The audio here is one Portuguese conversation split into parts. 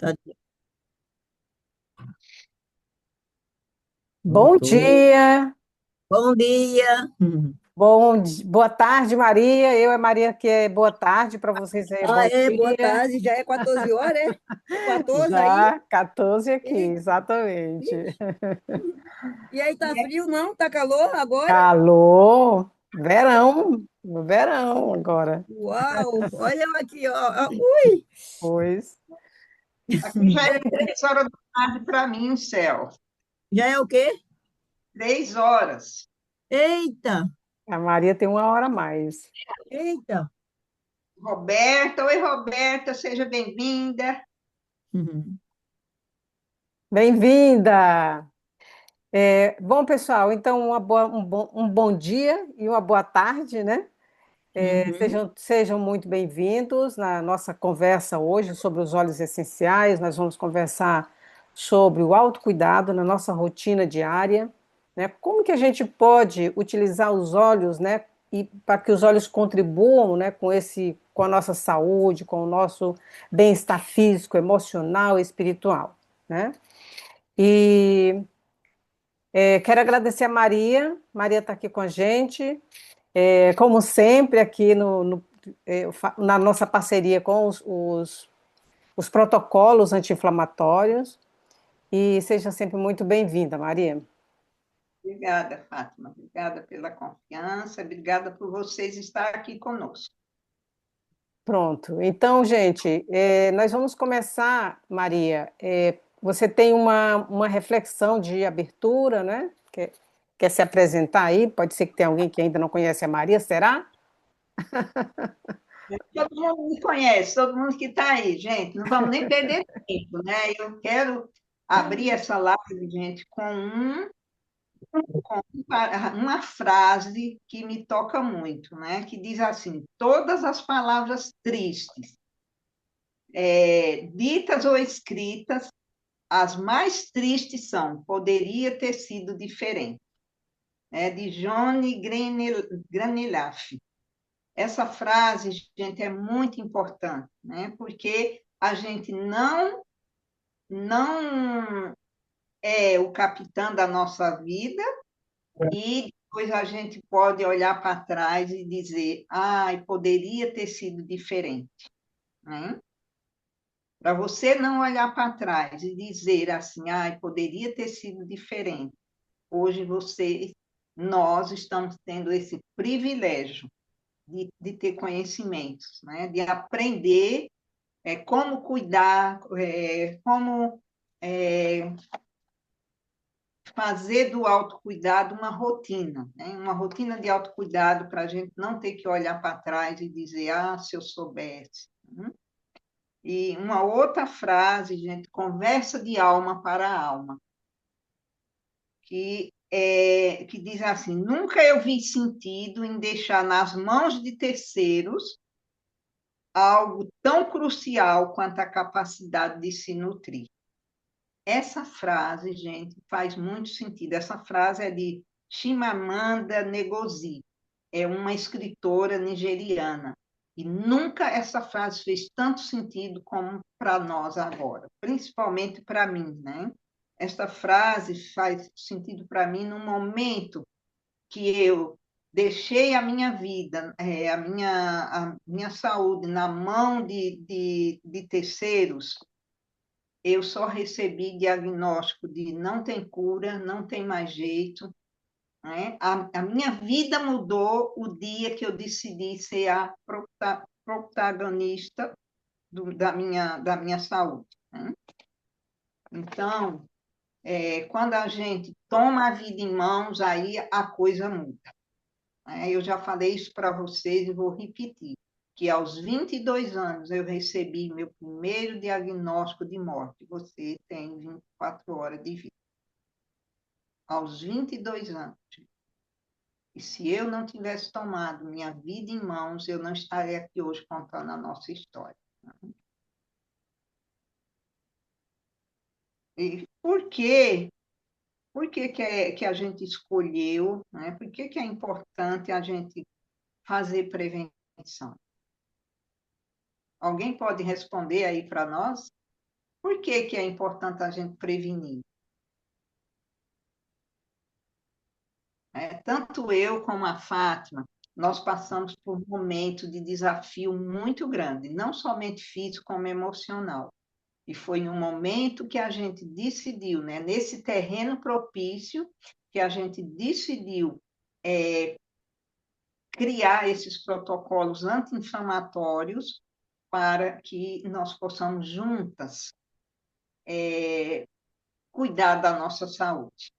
Tá, Bom voltou. dia, Bom dia. boa tarde, Maria. Eu é Maria que é boa tarde para vocês aí, Ah, bom é, boa dia. tarde. Já é 14 horas, é? É 14 aí? Já 14 aqui, Eita, exatamente. ixi. E aí, tá frio, não? Tá calor agora? Calor, verão, verão agora. Uau! Olha aqui, ó. Ui! Pois, Aqui já é 3 horas da tarde para mim, o céu. Já é o quê? 3 horas. Eita! a Maria tem uma hora a mais. Eita! Roberta, oi, Roberta, seja bem-vinda. Bem-vinda! Bom, pessoal, então um bom dia e uma boa tarde, né? Uhum. Sejam muito bem-vindos na nossa conversa hoje sobre os óleos essenciais. Nós vamos conversar sobre o autocuidado na nossa rotina diária, né? Como que a gente pode utilizar os óleos, né? E para que os óleos contribuam, né, com a nossa saúde, com o nosso bem-estar físico, emocional e espiritual, né? E quero agradecer a Maria. Maria está aqui com a gente. Como sempre, aqui na nossa parceria com os protocolos anti-inflamatórios. E seja sempre muito bem-vinda, Maria. Obrigada, Fátima, obrigada pela confiança, obrigada por vocês estar aqui conosco. Pronto. Então, gente, nós vamos começar, Maria. Você tem uma reflexão de abertura, né? Quer se apresentar aí? Pode ser que tenha alguém que ainda não conhece a Maria, será? Todo mundo me conhece, todo mundo que está aí, gente, não vamos nem perder tempo, né? Eu quero abrir essa live, gente, com uma frase que me toca muito, né? Que diz assim: todas as palavras tristes, ditas ou escritas, as mais tristes são, poderia ter sido diferente, né? De Johnny Granelaf. Essa frase, gente, é muito importante, né? Porque a gente não é o capitão da nossa vida e depois a gente pode olhar para trás e dizer, ai, poderia ter sido diferente, né? Para você não olhar para trás e dizer assim, ai, poderia ter sido diferente. Hoje nós estamos tendo esse privilégio de ter conhecimentos, né? De aprender como cuidar, como é, fazer do autocuidado uma rotina, né? Uma rotina de autocuidado para a gente não ter que olhar para trás e dizer, ah, se eu soubesse. Né? E uma outra frase, gente, conversa de alma para alma, que diz assim: nunca eu vi sentido em deixar nas mãos de terceiros algo tão crucial quanto a capacidade de se nutrir. Essa frase, gente, faz muito sentido. Essa frase é de Chimamanda Ngozi, é uma escritora nigeriana. E nunca essa frase fez tanto sentido como para nós agora, principalmente para mim, né? Esta frase faz sentido para mim no momento que eu deixei a minha vida, a minha saúde na mão de terceiros. Eu só recebi diagnóstico de não tem cura, não tem mais jeito, né? A minha vida mudou o dia que eu decidi ser a protagonista da minha saúde, né? Então, quando a gente toma a vida em mãos, aí a coisa muda, né? Eu já falei isso para vocês e vou repetir, que aos 22 anos eu recebi meu primeiro diagnóstico de morte. Você tem 24 horas de vida. Aos 22 anos. E se eu não tivesse tomado minha vida em mãos, eu não estaria aqui hoje contando a nossa história. E por quê? Por que, que a gente escolheu, né? Por que é importante a gente fazer prevenção? Alguém pode responder aí para nós? Por que que é importante a gente prevenir? Tanto eu como a Fátima, nós passamos por um momento de desafio muito grande, não somente físico, como emocional. E foi no momento que a gente decidiu, né, nesse terreno propício, que a gente decidiu criar esses protocolos anti-inflamatórios para que nós possamos juntas cuidar da nossa saúde.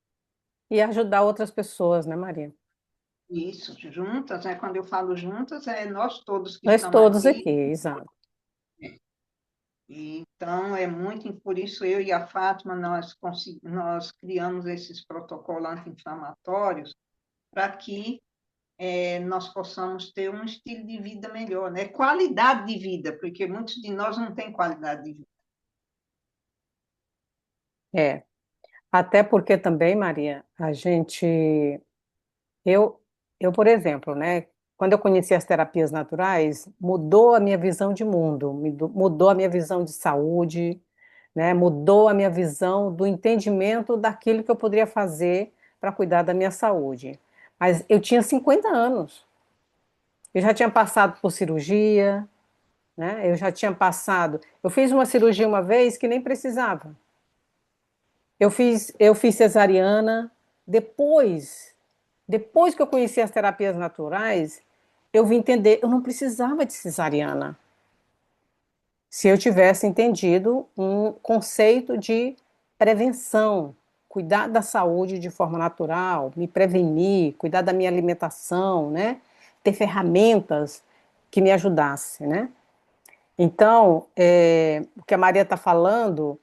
E ajudar outras pessoas, né, Maria? Isso, juntas, né? Quando eu falo juntas, é nós todos que Nós estamos todos aqui. aqui, exato. Então, por isso eu e a Fátima, nós criamos esses protocolos anti-inflamatórios para que nós possamos ter um estilo de vida melhor, né? Qualidade de vida, porque muitos de nós não têm qualidade de vida. É. Até porque também, Maria, eu, eu, por exemplo, né, quando eu conheci as terapias naturais, mudou a minha visão de mundo, mudou a minha visão de saúde, né, mudou a minha visão do entendimento daquilo que eu poderia fazer para cuidar da minha saúde. Mas eu tinha 50 anos, eu já tinha passado por cirurgia, né, eu fiz uma cirurgia uma vez que nem precisava. Eu fiz cesariana, depois Depois que eu conheci as terapias naturais, eu vim entender, eu não precisava de cesariana. Se eu tivesse entendido um conceito de prevenção, cuidar da saúde de forma natural, me prevenir, cuidar da minha alimentação, né? Ter ferramentas que me ajudassem, né? Então, o que a Maria está falando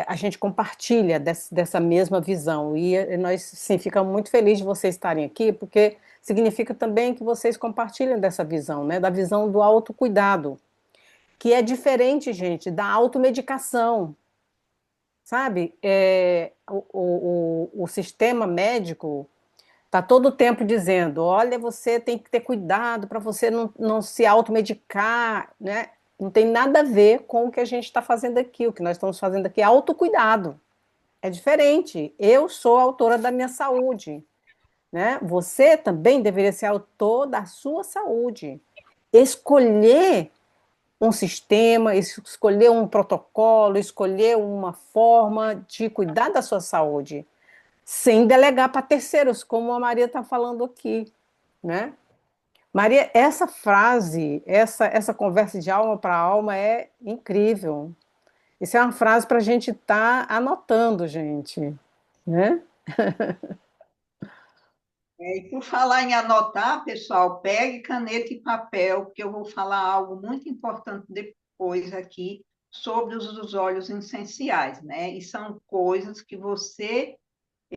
a gente compartilha dessa mesma visão. E nós, sim, ficamos muito felizes de vocês estarem aqui, porque significa também que vocês compartilham dessa visão, né? Da visão do autocuidado, que é diferente, gente, da automedicação, sabe? O sistema médico está todo o tempo dizendo: olha, você tem que ter cuidado para você não se automedicar, né? Não tem nada a ver com o que a gente está fazendo aqui. O que nós estamos fazendo aqui é autocuidado. É diferente. Eu sou autora da minha saúde, né? Você também deveria ser autor da sua saúde. Escolher um sistema, escolher um protocolo, escolher uma forma de cuidar da sua saúde, sem delegar para terceiros, como a Maria está falando aqui, né? Maria, essa frase, essa conversa de alma para alma é incrível. Isso é uma frase para a gente estar anotando, gente, né? E por falar em anotar, pessoal, pegue caneta e papel, porque eu vou falar algo muito importante depois aqui sobre os óleos essenciais, né? E são coisas que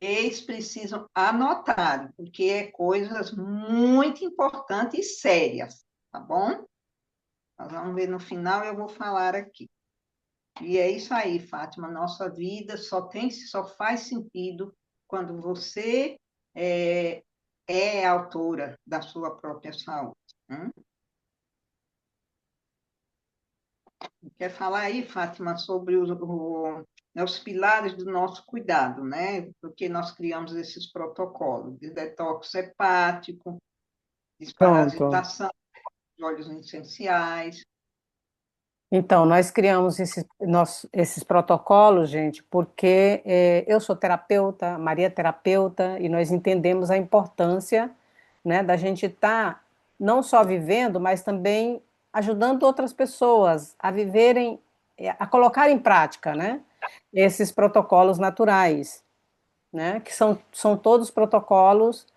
eles precisam anotar, porque é coisas muito importantes e sérias, tá bom? Nós vamos ver no final, eu vou falar aqui. E é isso aí, Fátima. Nossa vida só faz sentido quando você é, é autora da sua própria saúde. Hum? Quer falar aí, Fátima, sobre né, os pilares do nosso cuidado, né? Porque nós criamos esses protocolos de detox hepático, Pronto. desparasitação, de óleos essenciais. Então, nós criamos esses protocolos, gente, porque eu sou terapeuta, Maria é terapeuta, e nós entendemos a importância, né, da gente estar não só vivendo, mas também ajudando outras pessoas a viverem, a colocar em prática, né, esses protocolos naturais, né, que são todos protocolos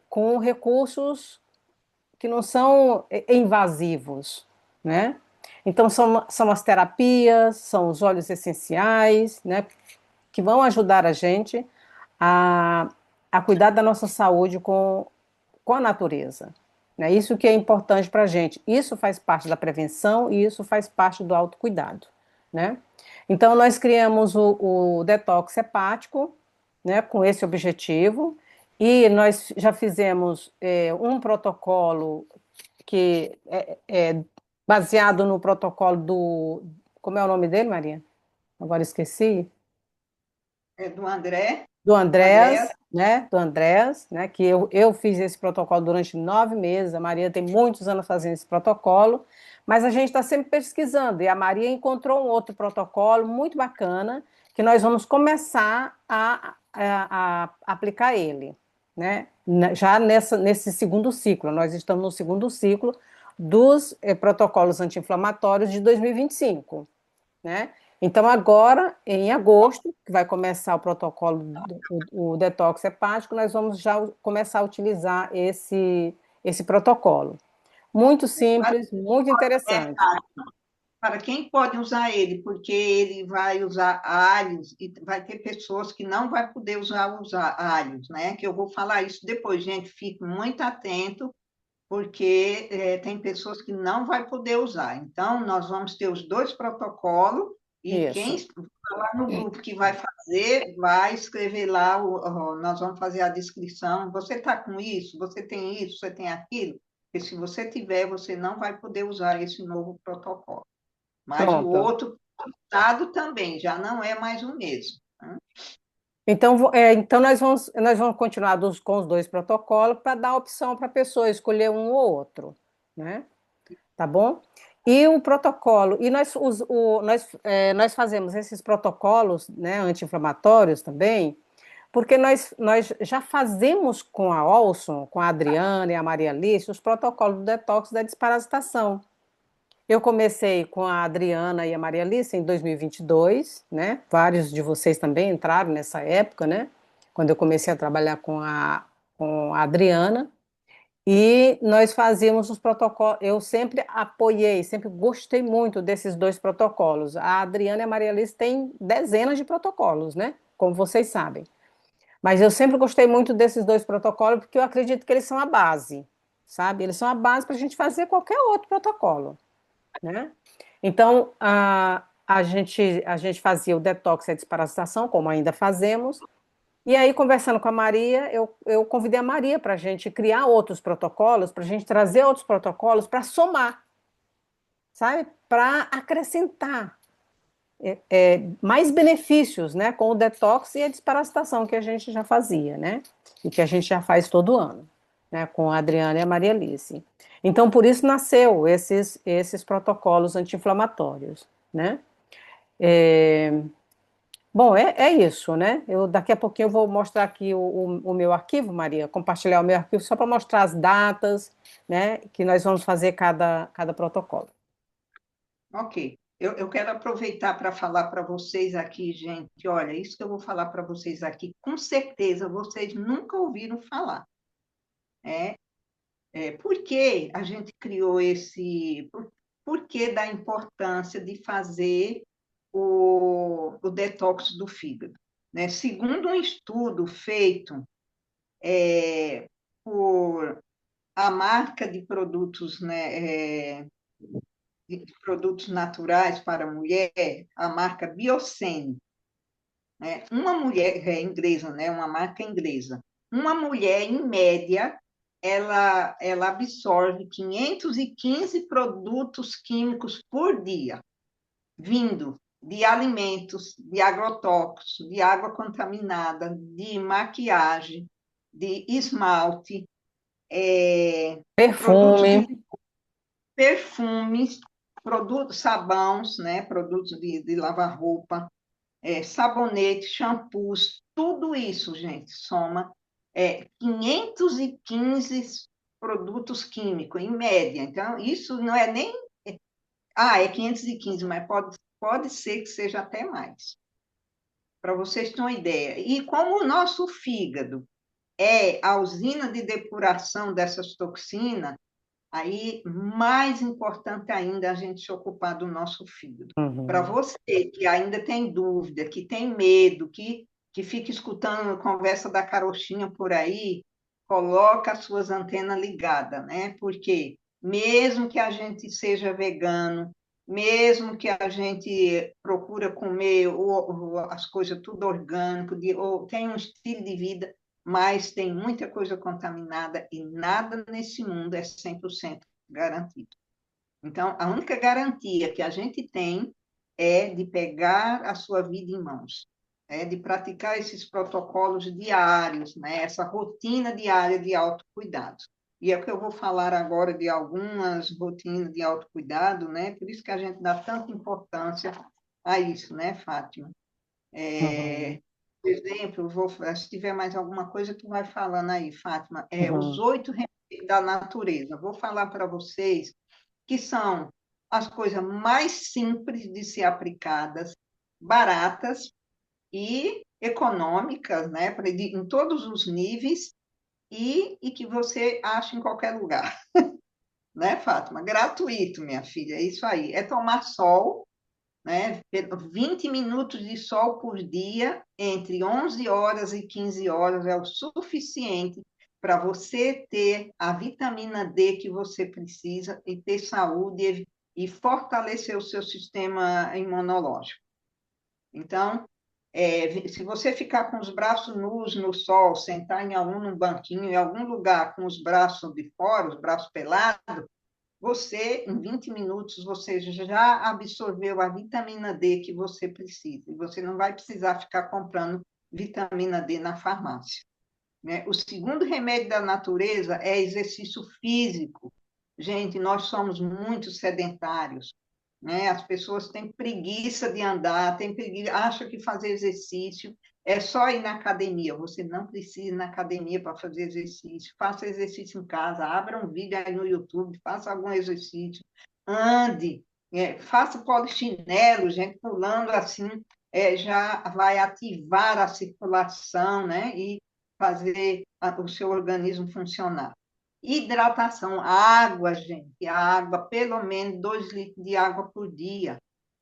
com recursos que não são invasivos, né? Então, são as terapias, são os óleos essenciais, né? Que vão ajudar a gente a, a cuidar da nossa saúde com a natureza. Né? Isso que é importante para a gente. Isso faz parte da prevenção e isso faz parte do autocuidado, né? Então, nós criamos o detox hepático, né, com esse objetivo, e nós já fizemos um protocolo que é baseado no protocolo como é o nome dele, Maria? Agora esqueci. É do André, Do do Andrés, André. né? Do Andrés, né? Que eu fiz esse protocolo durante 9 meses. A Maria tem muitos anos fazendo esse protocolo, mas a gente está sempre pesquisando. E a Maria encontrou um outro protocolo muito bacana que nós vamos começar a aplicar ele, né? Já nesse segundo ciclo. Nós estamos no segundo ciclo dos protocolos anti-inflamatórios de 2025, né? Então, agora, em agosto, que vai começar o protocolo, o detox hepático, nós vamos já começar a utilizar esse protocolo. Muito simples, muito interessante. Para quem pode usar ele, porque ele vai usar alhos e vai ter pessoas que não vai poder usar alhos, né? Que eu vou falar isso depois, gente, fique muito atento, porque tem pessoas que não vai poder usar. Então, nós vamos ter os dois protocolos e quem Isso. falar no grupo que vai fazer, vai escrever lá, nós vamos fazer a descrição. Você está com isso? Você tem isso? Você tem aquilo? Porque se você tiver, você não vai poder usar esse novo protocolo. Mas o Pronto. outro estado também já não é mais o mesmo, né? Então, então nós vamos continuar com os dois protocolos para dar opção para a pessoa escolher um ou outro, né? Tá bom? E o protocolo, e nós fazemos esses protocolos, né, anti-inflamatórios também, porque nós já fazemos com a Olson, com a Adriana e a Maria Alice, os protocolos do detox da desparasitação. Eu comecei com a Adriana e a Maria Alice em 2022, né? Vários de vocês também entraram nessa época, né? Quando eu comecei a trabalhar com a Adriana. E nós fazíamos os protocolos. Eu sempre apoiei, sempre gostei muito desses dois protocolos. A Adriana e a Maria Alice têm dezenas de protocolos, né? Como vocês sabem. Mas eu sempre gostei muito desses dois protocolos porque eu acredito que eles são a base, sabe? Eles são a base para a gente fazer qualquer outro protocolo, né? Então, a gente fazia o detox e a desparasitação, como ainda fazemos, e aí, conversando com a Maria, eu convidei a Maria para a gente criar outros protocolos, para a gente trazer outros protocolos para somar, sabe? Para acrescentar mais benefícios, né? Com o detox e a desparasitação que a gente já fazia, né? E que a gente já faz todo ano, né? Com a Adriana e a Maria Alice. Então, por isso nasceu esses protocolos anti-inflamatórios, né? É, Bom, é isso, né? Daqui a pouquinho eu vou mostrar aqui o meu arquivo, Maria, compartilhar o meu arquivo só para mostrar as datas, né, que nós vamos fazer cada protocolo. Ok. Eu quero aproveitar para falar para vocês aqui, gente. Olha, isso que eu vou falar para vocês aqui, com certeza vocês nunca ouviram falar. É, por que a gente criou esse. Por que da importância de fazer o detox do fígado? Né? Segundo um estudo feito por a marca de produtos, né, de produtos naturais para a mulher, a marca Biocene, né? Uma mulher inglesa, né, uma marca inglesa, uma mulher, em média, ela absorve 515 produtos químicos por dia, vindo de alimentos, de agrotóxicos, de água contaminada, de maquiagem, de esmalte, produtos Perfume, de perfumes, produtos, sabões, né? Produtos de lavar roupa, sabonete, shampoos, tudo isso, gente, soma 515 produtos químicos, em média. Então, isso não é nem. É 515, mas pode ser que seja até mais, para vocês terem uma ideia. E como o nosso fígado é a usina de depuração dessas toxinas, aí, mais importante ainda, a gente se ocupar do nosso fígado. Para uhum. você que ainda tem dúvida, que tem medo, que fica escutando a conversa da carochinha por aí, coloca as suas antenas ligadas, né? Porque mesmo que a gente seja vegano, mesmo que a gente procura comer as coisas tudo orgânico, ou tem um estilo de vida, mas tem muita coisa contaminada e nada nesse mundo é 100% garantido. Então, a única garantia que a gente tem é de pegar a sua vida em mãos, é de praticar esses protocolos diários, né? Essa rotina diária de autocuidado. E é o que eu vou falar agora de algumas rotinas de autocuidado, né? Por isso que a gente dá tanta importância a isso, né, Fátima? Uhum, Por exemplo, se tiver mais alguma coisa, tu vai falando aí, Fátima. Os uhum, 8 remédios da natureza. Vou falar para vocês que são as coisas mais simples de ser aplicadas, baratas e econômicas, né, em todos os níveis e que você acha em qualquer lugar, né, Fátima? Gratuito, minha filha, é isso aí. É tomar sol, né, 20 minutos de sol por dia, entre 11 horas e 15 horas, é o suficiente para você ter a vitamina D que você precisa e ter saúde e fortalecer o seu sistema imunológico. Então, se você ficar com os braços nus no sol, sentar em algum num banquinho, em algum lugar com os braços de fora, os braços pelados, você, em 20 minutos, você já absorveu a vitamina D que você precisa. E você não vai precisar ficar comprando vitamina D na farmácia, né? O segundo remédio da natureza é exercício físico. Gente, nós somos muito sedentários, né? As pessoas têm preguiça de andar, têm preguiça, acham que fazer exercício é só ir na academia. Você não precisa ir na academia para fazer exercício. Faça exercício em casa, abra um vídeo aí no YouTube, faça algum exercício, ande, faça polichinelo, gente, pulando assim, já vai ativar a circulação, né? E fazer o seu organismo funcionar. Hidratação, água, gente, água, pelo menos 2 litros de água por dia.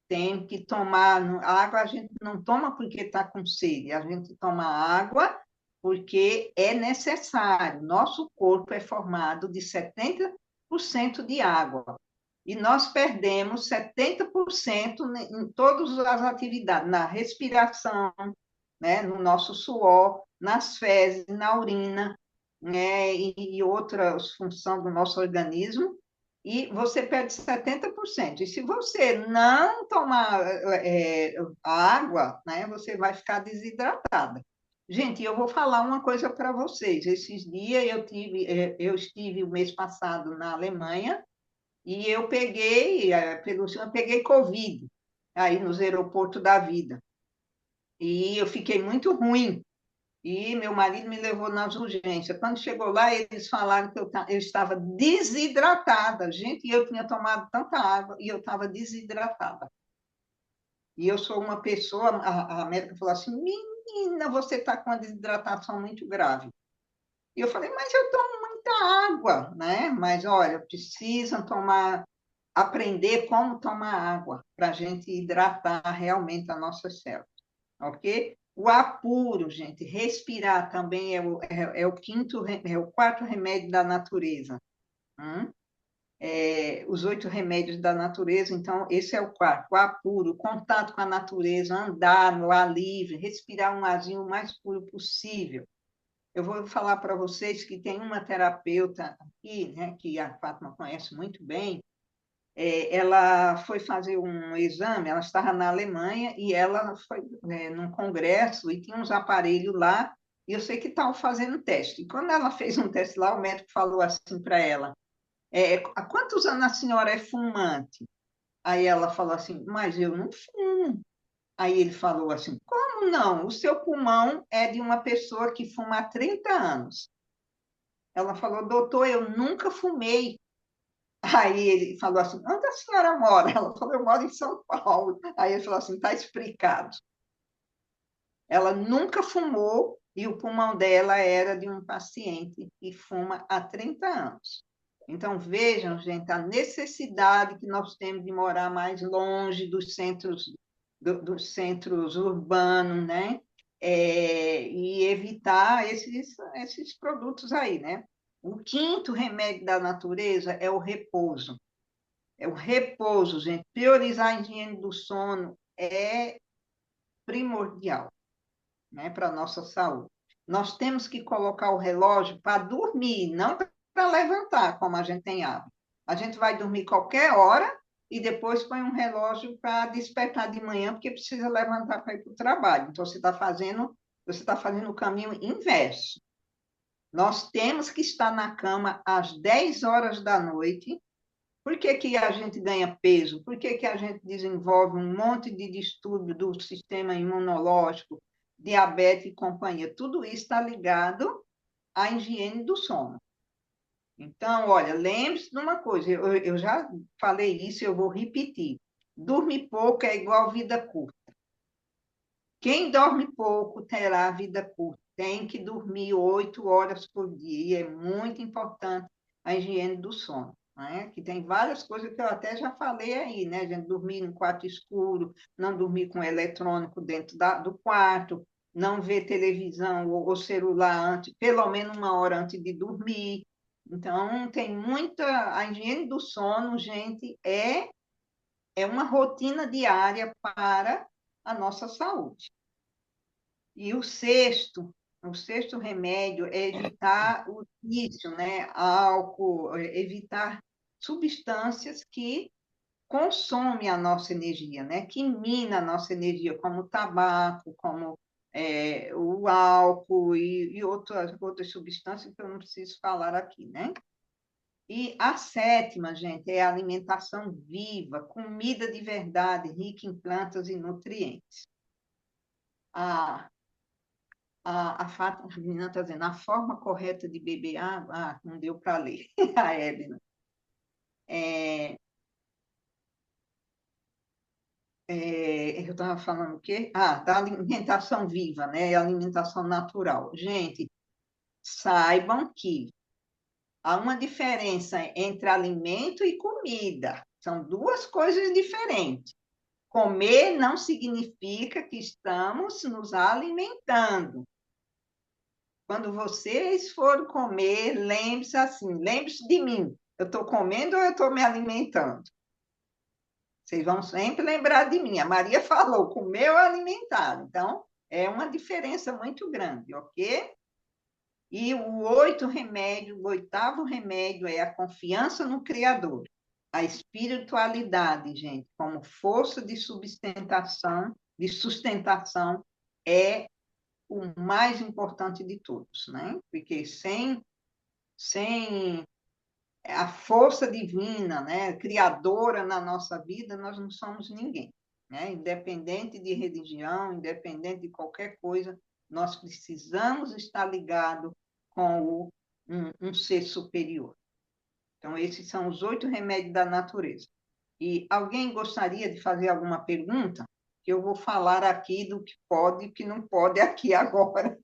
Tem que tomar, a água a gente não toma porque está com sede, a gente toma água porque é necessário. Nosso corpo é formado de 70% de água. E nós perdemos 70% em todas as atividades, na respiração, né, no nosso suor, nas fezes, na urina, né, e outras funções do nosso organismo, e você perde 70%. E se você não tomar água, né, você vai ficar desidratada. Gente, eu vou falar uma coisa para vocês. Esses dias eu estive o mês passado na Alemanha e eu peguei, eu peguei Covid aí nos aeroportos da vida. E eu fiquei muito ruim. E meu marido me levou nas urgências. Quando chegou lá, eles falaram que eu estava desidratada. Gente, eu tinha tomado tanta água e eu estava desidratada. E eu sou uma pessoa, a médica falou assim, menina, você está com uma desidratação muito grave. E eu falei, mas eu tomo muita água, né? Mas olha, precisam aprender como tomar água para a gente hidratar realmente a nossa célula, ok? O apuro, gente, respirar também é o quarto remédio da natureza. Hum? Os 8 remédios da natureza, então, esse é o quarto. O apuro, o contato com a natureza, andar no ar livre, respirar um arzinho o mais puro possível. Eu vou falar para vocês que tem uma terapeuta aqui, né, que a Fátima conhece muito bem. Ela foi fazer um exame, ela estava na Alemanha e ela foi num congresso e tinha uns aparelhos lá, e eu sei que estavam fazendo teste. E quando ela fez um teste lá, o médico falou assim para ela, há quantos anos a senhora é fumante? Aí ela falou assim, mas eu não fumo. Aí ele falou assim, como não? O seu pulmão é de uma pessoa que fuma há 30 anos. Ela falou, doutor, eu nunca fumei. Aí ele falou assim, onde a senhora mora? Ela falou, eu moro em São Paulo. Aí ele falou assim, está explicado. Ela nunca fumou e o pulmão dela era de um paciente que fuma há 30 anos. Então, vejam, gente, a necessidade que nós temos de morar mais longe dos centros urbanos, né? E evitar esses produtos aí, né? O quinto remédio da natureza é o repouso. É o repouso, gente. Priorizar a higiene do sono é primordial, né, para a nossa saúde. Nós temos que colocar o relógio para dormir, não para levantar, como a gente tem hábito. A gente vai dormir qualquer hora e depois põe um relógio para despertar de manhã, porque precisa levantar para ir para o trabalho. Então, você está fazendo o caminho inverso. Nós temos que estar na cama às 10 horas da noite. Por que que a gente ganha peso? Por que que a gente desenvolve um monte de distúrbio do sistema imunológico, diabetes e companhia? Tudo isso está ligado à higiene do sono. Então, olha, lembre-se de uma coisa, eu já falei isso, eu vou repetir. Dormir pouco é igual vida curta. Quem dorme pouco terá vida curta. Tem que dormir 8 horas por dia. E é muito importante a higiene do sono. Né? Que tem várias coisas que eu até já falei aí, né? A gente dormir no quarto escuro, não dormir com eletrônico dentro do quarto, não ver televisão ou celular antes, pelo menos 1 hora antes de dormir. Então, tem muita. A higiene do sono, gente, é uma rotina diária para a nossa saúde. E o sexto remédio é evitar o vício, né? Álcool, evitar substâncias que consomem a nossa energia, né? Que minam a nossa energia, como o tabaco, como o álcool e outras substâncias que eu não preciso falar aqui, né? E a sétima, gente, é a alimentação viva, comida de verdade, rica em plantas e nutrientes. A a menina está dizendo, a forma correta de beber água, não deu para ler, a Edna. Eu estava falando o quê? Da alimentação viva, né? Alimentação natural. Gente, saibam que há uma diferença entre alimento e comida. São duas coisas diferentes. Comer não significa que estamos nos alimentando. Quando vocês forem comer, lembre-se assim, lembre-se de mim. Eu estou comendo ou eu estou me alimentando? Vocês vão sempre lembrar de mim. A Maria falou, comer ou alimentar. Então, é uma diferença muito grande, ok? E o oitavo remédio é a confiança no Criador. A espiritualidade, gente, como força de sustentação, é o mais importante de todos, né? Porque sem a força divina, né, criadora na nossa vida, nós não somos ninguém, né? Independente de religião, independente de qualquer coisa, nós precisamos estar ligados com um ser superior. Então, esses são os 8 remédios da natureza. E alguém gostaria de fazer alguma pergunta? Eu vou falar aqui do que pode e que não pode aqui agora.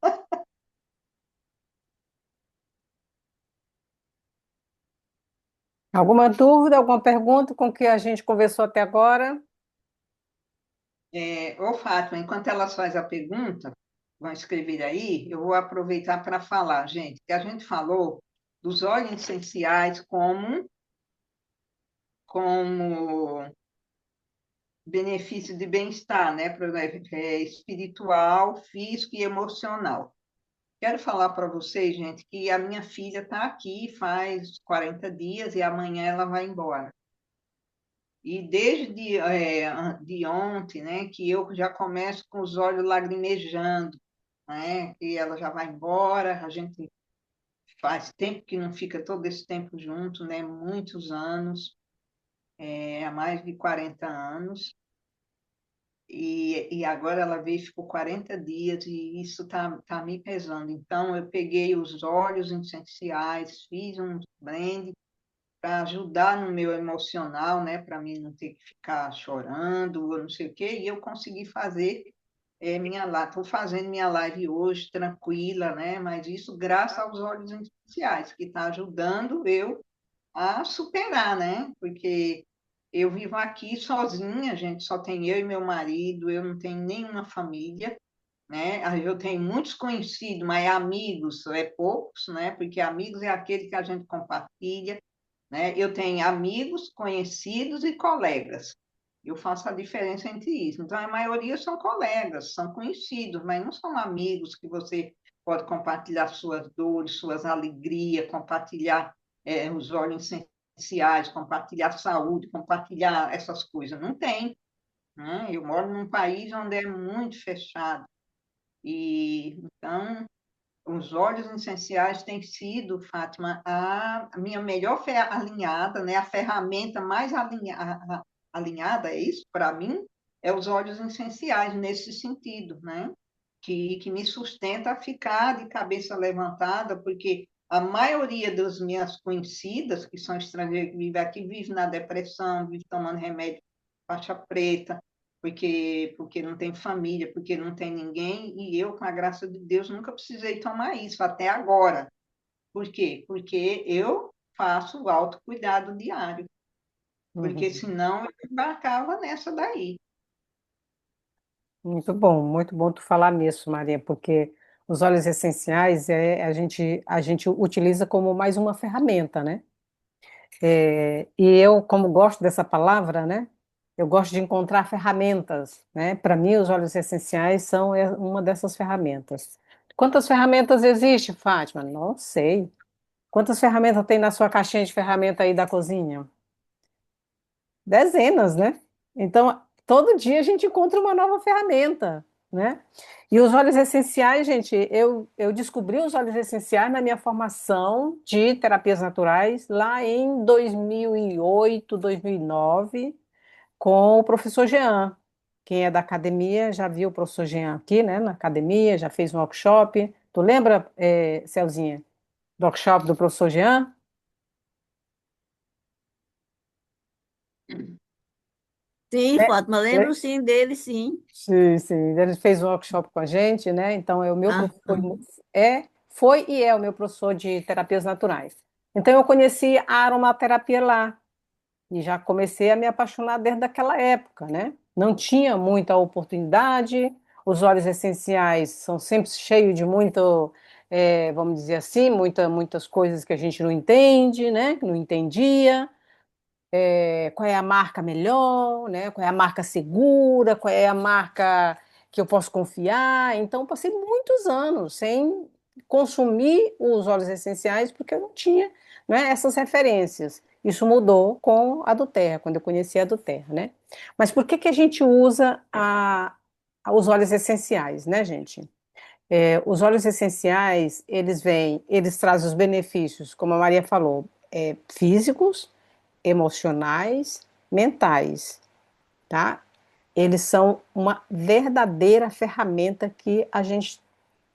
Alguma dúvida, alguma pergunta com o que a gente conversou até agora? Fátima, enquanto ela faz a pergunta, vão escrever aí, eu vou aproveitar para falar, gente, que a gente falou dos óleos essenciais como benefício de bem-estar, né? Espiritual, físico e emocional. Quero falar para vocês, gente, que a minha filha está aqui faz 40 dias e amanhã ela vai embora. E desde de ontem, né, que eu já começo com os olhos lagrimejando, né, que ela já vai embora, a gente faz tempo que não fica todo esse tempo junto, né, muitos anos, há mais de 40 anos, e agora ela veio e ficou 40 dias, e isso tá me pesando. Então, eu peguei os óleos essenciais, fiz um blend, para ajudar no meu emocional, né, para mim não ter que ficar chorando ou não sei o quê, e eu consegui fazer minha live. Estou fazendo minha live hoje tranquila, né, mas isso graças aos óleos essenciais, que está ajudando eu a superar, né, porque eu vivo aqui sozinha, gente, só tem eu e meu marido, eu não tenho nenhuma família, né? Eu tenho muitos conhecidos, mas amigos é poucos, né? Porque amigos é aquele que a gente compartilha, né? Eu tenho amigos, conhecidos e colegas. Eu faço a diferença entre isso. Então, a maioria são colegas, são conhecidos, mas não são amigos que você pode compartilhar suas dores, suas alegrias, compartilhar os óleos essenciais, compartilhar saúde, compartilhar essas coisas. Não tem, né? Eu moro num país onde é muito fechado. E, então, os óleos essenciais têm sido, Fátima, a minha melhor alinhada, né? A ferramenta mais alinhada, é isso, para mim, é os óleos essenciais, nesse sentido, né? Que me sustenta a ficar de cabeça levantada, porque a maioria das minhas conhecidas, que são estrangeiras que vivem aqui, vive na depressão, vive tomando remédio faixa preta, porque não tem família, porque não tem ninguém, e eu, com a graça de Deus, nunca precisei tomar isso, até agora. Por quê? Porque eu faço o autocuidado diário, porque Uhum. senão eu embarcava nessa daí. Muito bom tu falar nisso, Maria, porque os óleos essenciais a gente utiliza como mais uma ferramenta, né? E eu, como gosto dessa palavra, né? Eu gosto de encontrar ferramentas, né? Para mim, os óleos essenciais são uma dessas ferramentas. Quantas ferramentas existe, Fátima? Não sei. Quantas ferramentas tem na sua caixinha de ferramenta aí da cozinha? Dezenas, né? Então, todo dia a gente encontra uma nova ferramenta, né? E os óleos essenciais, gente, eu descobri os óleos essenciais na minha formação de terapias naturais lá em 2008, 2009, com o professor Jean. Quem é da academia já viu o professor Jean aqui, né? Na academia, já fez um workshop. Tu lembra, Celzinha, do workshop do professor Jean? Sim, Fátima, lembro É. sim dele, sim. Sim, sim. Ele fez um workshop com a gente, né? Então, é o meu Ah, professor, foi e é o meu professor de terapias naturais. Então, eu conheci a aromaterapia lá e já comecei a me apaixonar desde aquela época, né? Não tinha muita oportunidade, os óleos essenciais são sempre cheios de muito, vamos dizer assim, muitas coisas que a gente não entende, né? Que não entendia. Qual é a marca melhor, né? Qual é a marca segura, qual é a marca que eu posso confiar. Então, passei muitos anos sem consumir os óleos essenciais porque eu não tinha, né, essas referências. Isso mudou com a Doterra, quando eu conheci a Doterra, né? Mas por que que a gente usa os óleos essenciais, né, gente? Os óleos essenciais, eles trazem os benefícios, como a Maria falou, físicos, emocionais, mentais, tá? Eles são uma verdadeira ferramenta que a gente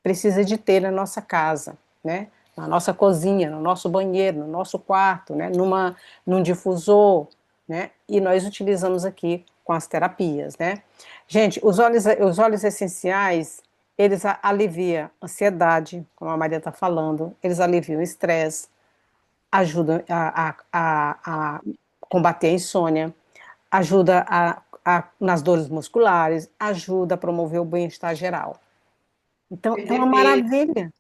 precisa de ter na nossa casa, né? Na nossa cozinha, no nosso banheiro, no nosso quarto, né? Num difusor, né? E nós utilizamos aqui com as terapias, né? Gente, os óleos essenciais, eles aliviam ansiedade, como a Maria está falando, eles aliviam o estresse, ajudam a combater a insônia, ajuda nas dores musculares, ajuda a promover o bem-estar geral. Então, é uma Perder peso, maravilha.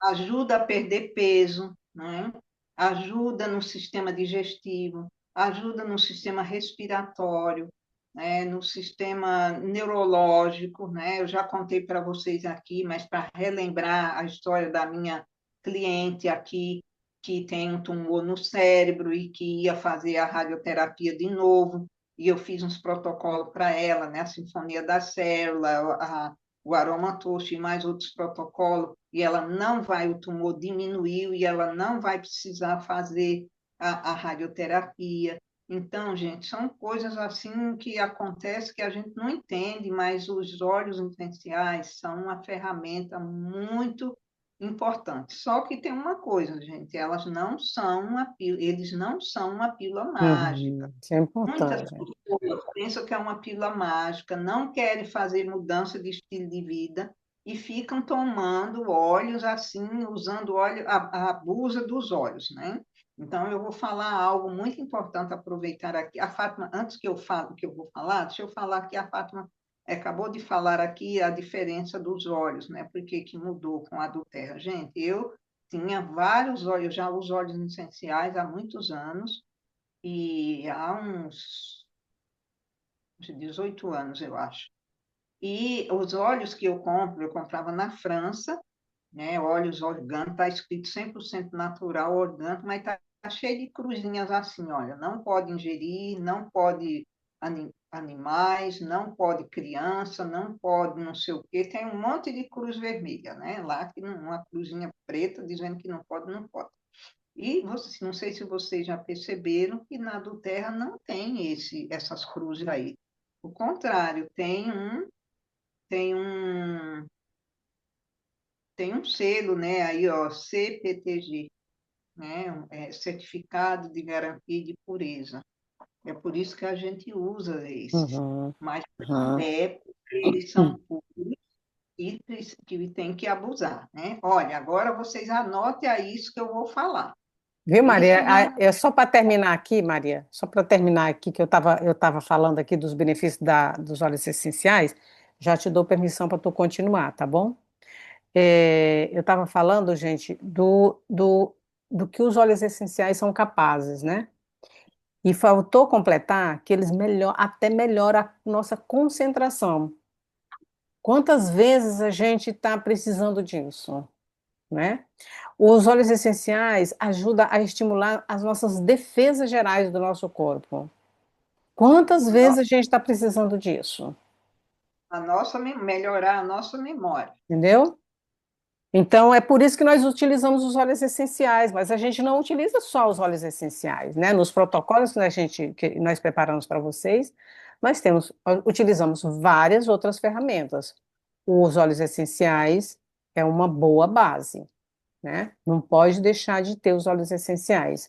ajuda a perder peso, né? Ajuda no sistema digestivo, ajuda no sistema respiratório, né? No sistema neurológico, né? Eu já contei para vocês aqui, mas para relembrar a história da minha cliente aqui, que tem um tumor no cérebro e que ia fazer a radioterapia de novo, e eu fiz uns protocolos para ela, né? A Sinfonia da Célula, o aromatouche e mais outros protocolos, e ela não vai, o tumor diminuiu e ela não vai precisar fazer a radioterapia. Então, gente, são coisas assim que acontecem que a gente não entende, mas os óleos essenciais são uma ferramenta muito importante. Só que tem uma coisa, gente, elas não são eles não são uma pílula mágica. Uhum, isso é Muitas importante. pessoas pensam que é uma pílula mágica, não querem fazer mudança de estilo de vida e ficam tomando óleos assim, usando óleo, a abusa dos óleos, né? Então, eu vou falar algo muito importante, aproveitar aqui. A Fátima, antes que eu fale o que eu vou falar, deixa eu falar que a Fátima acabou de falar aqui a diferença dos óleos, né? Por que que mudou com a do Terra? Gente, eu tinha vários óleos, já uso óleos essenciais há muitos anos, e há uns 18 anos, eu acho. E os óleos que eu compro, eu comprava na França, né? Óleos orgânicos, está escrito 100% natural, orgânico, mas está cheio de cruzinhas assim, olha, não pode ingerir, não pode animais, não pode criança, não pode não sei o quê, tem um monte de cruz vermelha, né? Lá que uma cruzinha preta dizendo que não pode, não pode. E você, não sei se vocês já perceberam que na do Terra não tem essas cruzes aí. O contrário, tem um, tem um selo, né? Aí, ó, CPTG, né? Certificado de Garantia de Pureza. É por isso que a gente usa esses. Uhum, Mas uhum. é porque eles são puros e que tem que abusar, né? Olha, agora vocês anotem aí isso que eu vou falar. Viu, Maria? Isso não É só para terminar aqui, Maria, só para terminar aqui, que eu tava falando aqui dos benefícios dos óleos essenciais, já te dou permissão para tu continuar, tá bom? Eu estava falando, gente, do que os óleos essenciais são capazes, né? E faltou completar que eles até melhoram a nossa concentração. Quantas vezes a gente está precisando disso, né? Os óleos essenciais ajudam a estimular as nossas defesas gerais do nosso corpo. Quantas vezes a gente está precisando disso? melhorar a nossa memória. Entendeu? Então, é por isso que nós utilizamos os óleos essenciais, mas a gente não utiliza só os óleos essenciais, né? Nos protocolos que nós preparamos para vocês, utilizamos várias outras ferramentas. Os óleos essenciais é uma boa base, né? Não pode deixar de ter os óleos essenciais.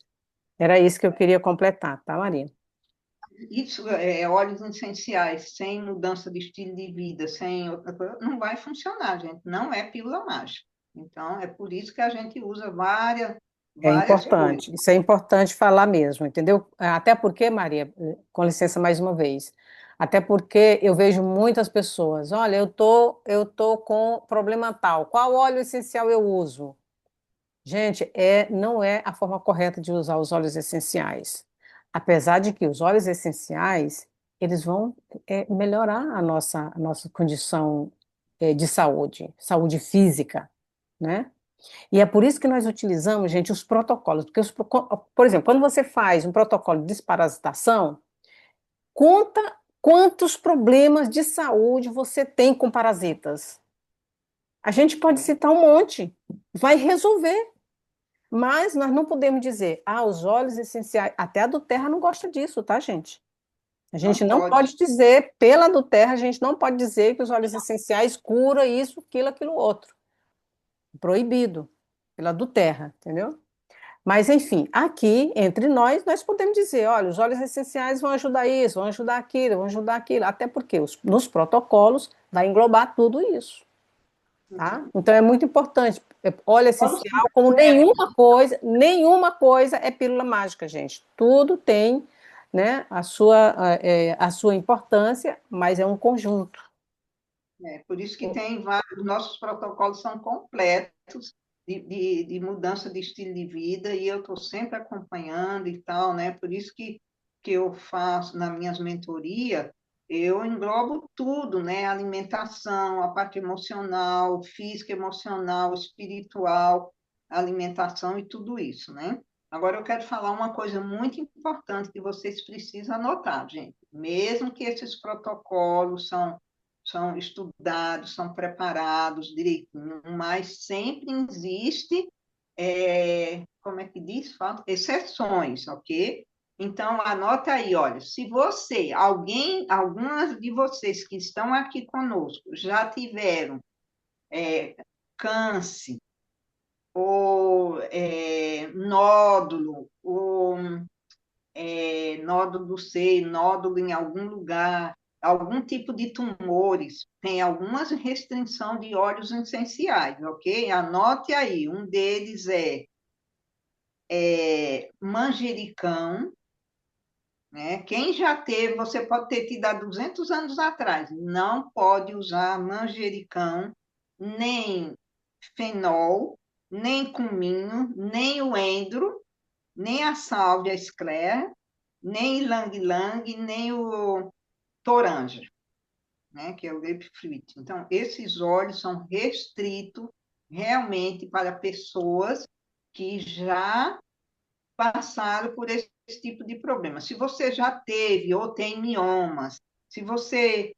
Era isso que eu queria completar, tá, Maria? Isso é óleos essenciais, sem mudança de estilo de vida, sem outra coisa, não vai funcionar, gente. Não é pílula mágica. Então, é por isso que a gente usa É várias coisas. importante, isso é importante falar mesmo, entendeu? Até porque, Maria, com licença mais uma vez, até porque eu vejo muitas pessoas, olha, eu tô com problema tal, qual óleo essencial eu uso? Gente, não é a forma correta de usar os óleos essenciais. Apesar de que os óleos essenciais, eles vão melhorar a nossa condição de saúde, saúde física, né? E é por isso que nós utilizamos, gente, os protocolos. Porque, por exemplo, quando você faz um protocolo de desparasitação, conta quantos problemas de saúde você tem com parasitas. A gente pode citar um monte, vai resolver. Mas nós não podemos dizer, os óleos essenciais, até a do Terra não gosta disso, tá, gente? A gente Não não pode. pode dizer, pela do Terra, a gente não pode dizer que os óleos essenciais cura isso, aquilo, outro. Proibido, pela do Terra, entendeu? Mas, enfim, aqui, entre nós podemos dizer, olha, os óleos essenciais vão ajudar isso, vão ajudar aquilo, até porque nos protocolos vai englobar tudo isso, tá? Então, é muito importante. Óleo Vamos essencial, como nenhuma coisa é pílula mágica, gente. Tudo tem, né, a sua importância, mas é um conjunto. por isso que tem vários, os nossos protocolos são completos de mudança de estilo de vida, e eu estou sempre acompanhando e tal, né? Por isso que eu faço nas minhas mentorias, eu englobo tudo, né? Alimentação, a parte emocional, física, emocional, espiritual, alimentação e tudo isso, né? Agora eu quero falar uma coisa muito importante que vocês precisam anotar, gente. Mesmo que esses protocolos são estudados, são preparados direitinho, mas sempre existe, como é que diz? Exceções, ok? Então, anota aí, olha, se algumas de vocês que estão aqui conosco já tiveram câncer, ou nódulo, ou nódulo do seio, nódulo em algum lugar, algum tipo de tumores, tem algumas restrição de óleos essenciais, ok? Anote aí, um deles é manjericão, né? Quem já teve, você pode ter tido há 200 anos atrás, não pode usar manjericão, nem fenol, nem cominho, nem o endro, nem a sálvia sclera, nem ylang-ylang, nem o toranja, né, que é o grapefruit. Então, esses óleos são restritos realmente para pessoas que já passaram por esse tipo de problema. Se você já teve ou tem miomas, se você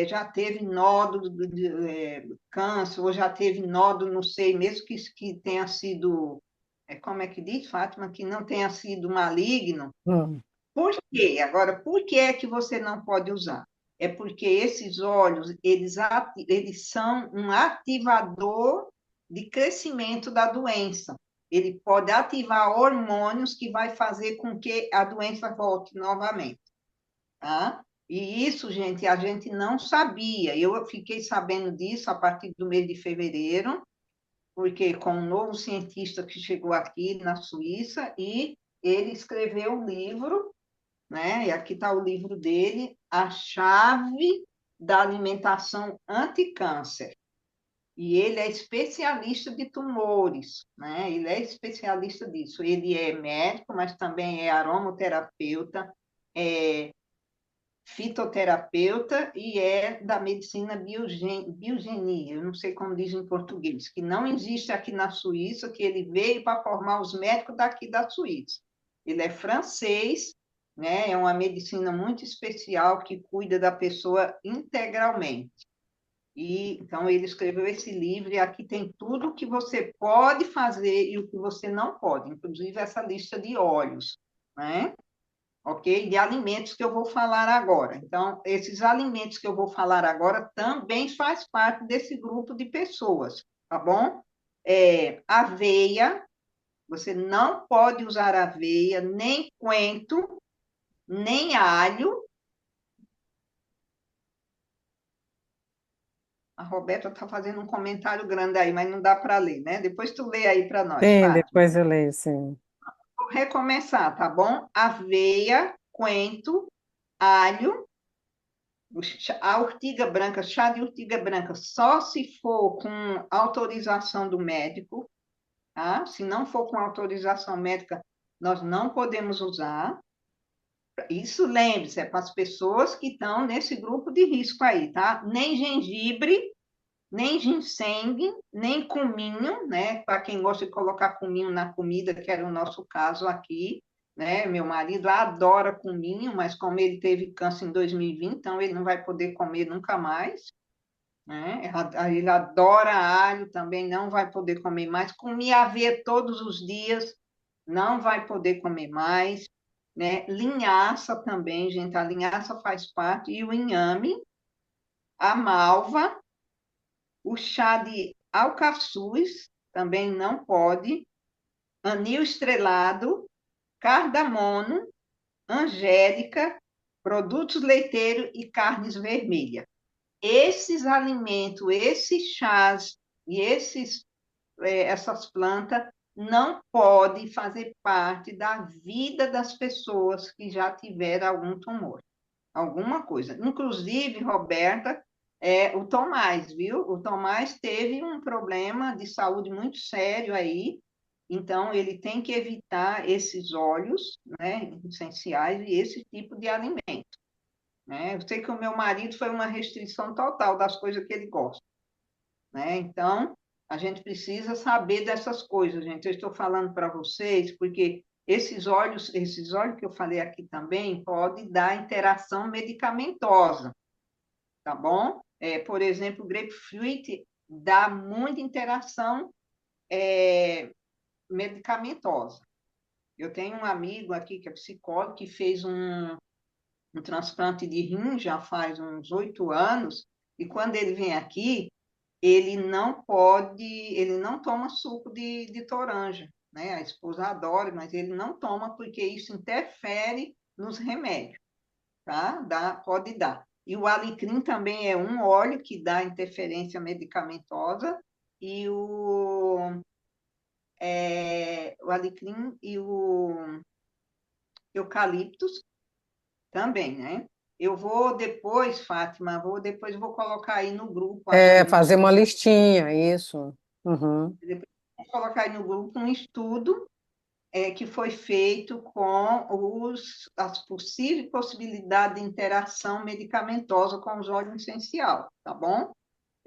já teve nódulo de câncer, ou já teve nódulo, não sei, mesmo que tenha sido, como é que diz, Fátima, que não tenha sido maligno, Hum. por quê? Agora, por que é que você não pode usar? É porque esses óleos, eles são um ativador de crescimento da doença. Ele pode ativar hormônios que vai fazer com que a doença volte novamente, tá? E isso, gente, a gente não sabia. Eu fiquei sabendo disso a partir do mês de fevereiro, porque com um novo cientista que chegou aqui na Suíça, e ele escreveu um livro, né? E aqui está o livro dele, A Chave da Alimentação Anticâncer. E ele é especialista de tumores, né? Ele é especialista disso. Ele é médico, mas também é aromaterapeuta, é fitoterapeuta e é da medicina biogenia, eu não sei como diz em português, que não existe aqui na Suíça, que ele veio para formar os médicos daqui da Suíça. Ele é francês, né? É uma medicina muito especial que cuida da pessoa integralmente. E então ele escreveu esse livro e aqui tem tudo o que você pode fazer e o que você não pode, inclusive essa lista de óleos, né? Ok? De alimentos que eu vou falar agora. Então, esses alimentos que eu vou falar agora também faz parte desse grupo de pessoas, tá bom? Aveia, você não pode usar aveia, nem coentro, nem alho. A Roberta está fazendo um comentário grande aí, mas não dá para ler, né? Depois tu lê aí para nós, Sim, Fátima. depois eu leio, sim. Vou recomeçar, tá bom? Aveia, coentro, alho, a urtiga branca, chá de urtiga branca, só se for com autorização do médico, tá? Se não for com autorização médica, nós não podemos usar. Isso, lembre-se, é para as pessoas que estão nesse grupo de risco aí, tá? Nem gengibre, nem ginseng, nem cominho, né? Para quem gosta de colocar cominho na comida, que era o nosso caso aqui, né? Meu marido adora cominho, mas como ele teve câncer em 2020, então ele não vai poder comer nunca mais, né? Ele adora alho, também não vai poder comer mais. Comia aveia todos os dias, não vai poder comer mais, né? Linhaça também, gente, a linhaça faz parte, e o inhame, a malva, o chá de alcaçuz também não pode, anil estrelado, cardamomo, angélica, produtos leiteiros e carnes vermelhas. Esses alimentos, esses chás e essas plantas não podem fazer parte da vida das pessoas que já tiveram algum tumor, alguma coisa. Inclusive, Roberta, o Tomás, viu? O Tomás teve um problema de saúde muito sério aí, então ele tem que evitar esses óleos, né, essenciais e esse tipo de alimento, né? Eu sei que o meu marido foi uma restrição total das coisas que ele gosta, né? Então, a gente precisa saber dessas coisas, gente. Eu estou falando para vocês porque esses óleos que eu falei aqui também pode dar interação medicamentosa, tá bom? Por exemplo, o grapefruit dá muita interação medicamentosa. Eu tenho um amigo aqui que é psicólogo que fez um transplante de rim já faz uns 8 anos, e quando ele vem aqui, ele não toma suco de toranja, né? A esposa adora, mas ele não toma porque isso interfere nos remédios, tá? Pode dar. E o alecrim também é um óleo que dá interferência medicamentosa, e o alecrim e o eucaliptus também, né? Eu vou depois, Fátima, vou colocar aí no grupo Fazer uma listinha, isso. Uhum. depois vou colocar aí no grupo um estudo que foi feito com as possíveis possibilidades de interação medicamentosa com os óleos essenciais, tá bom?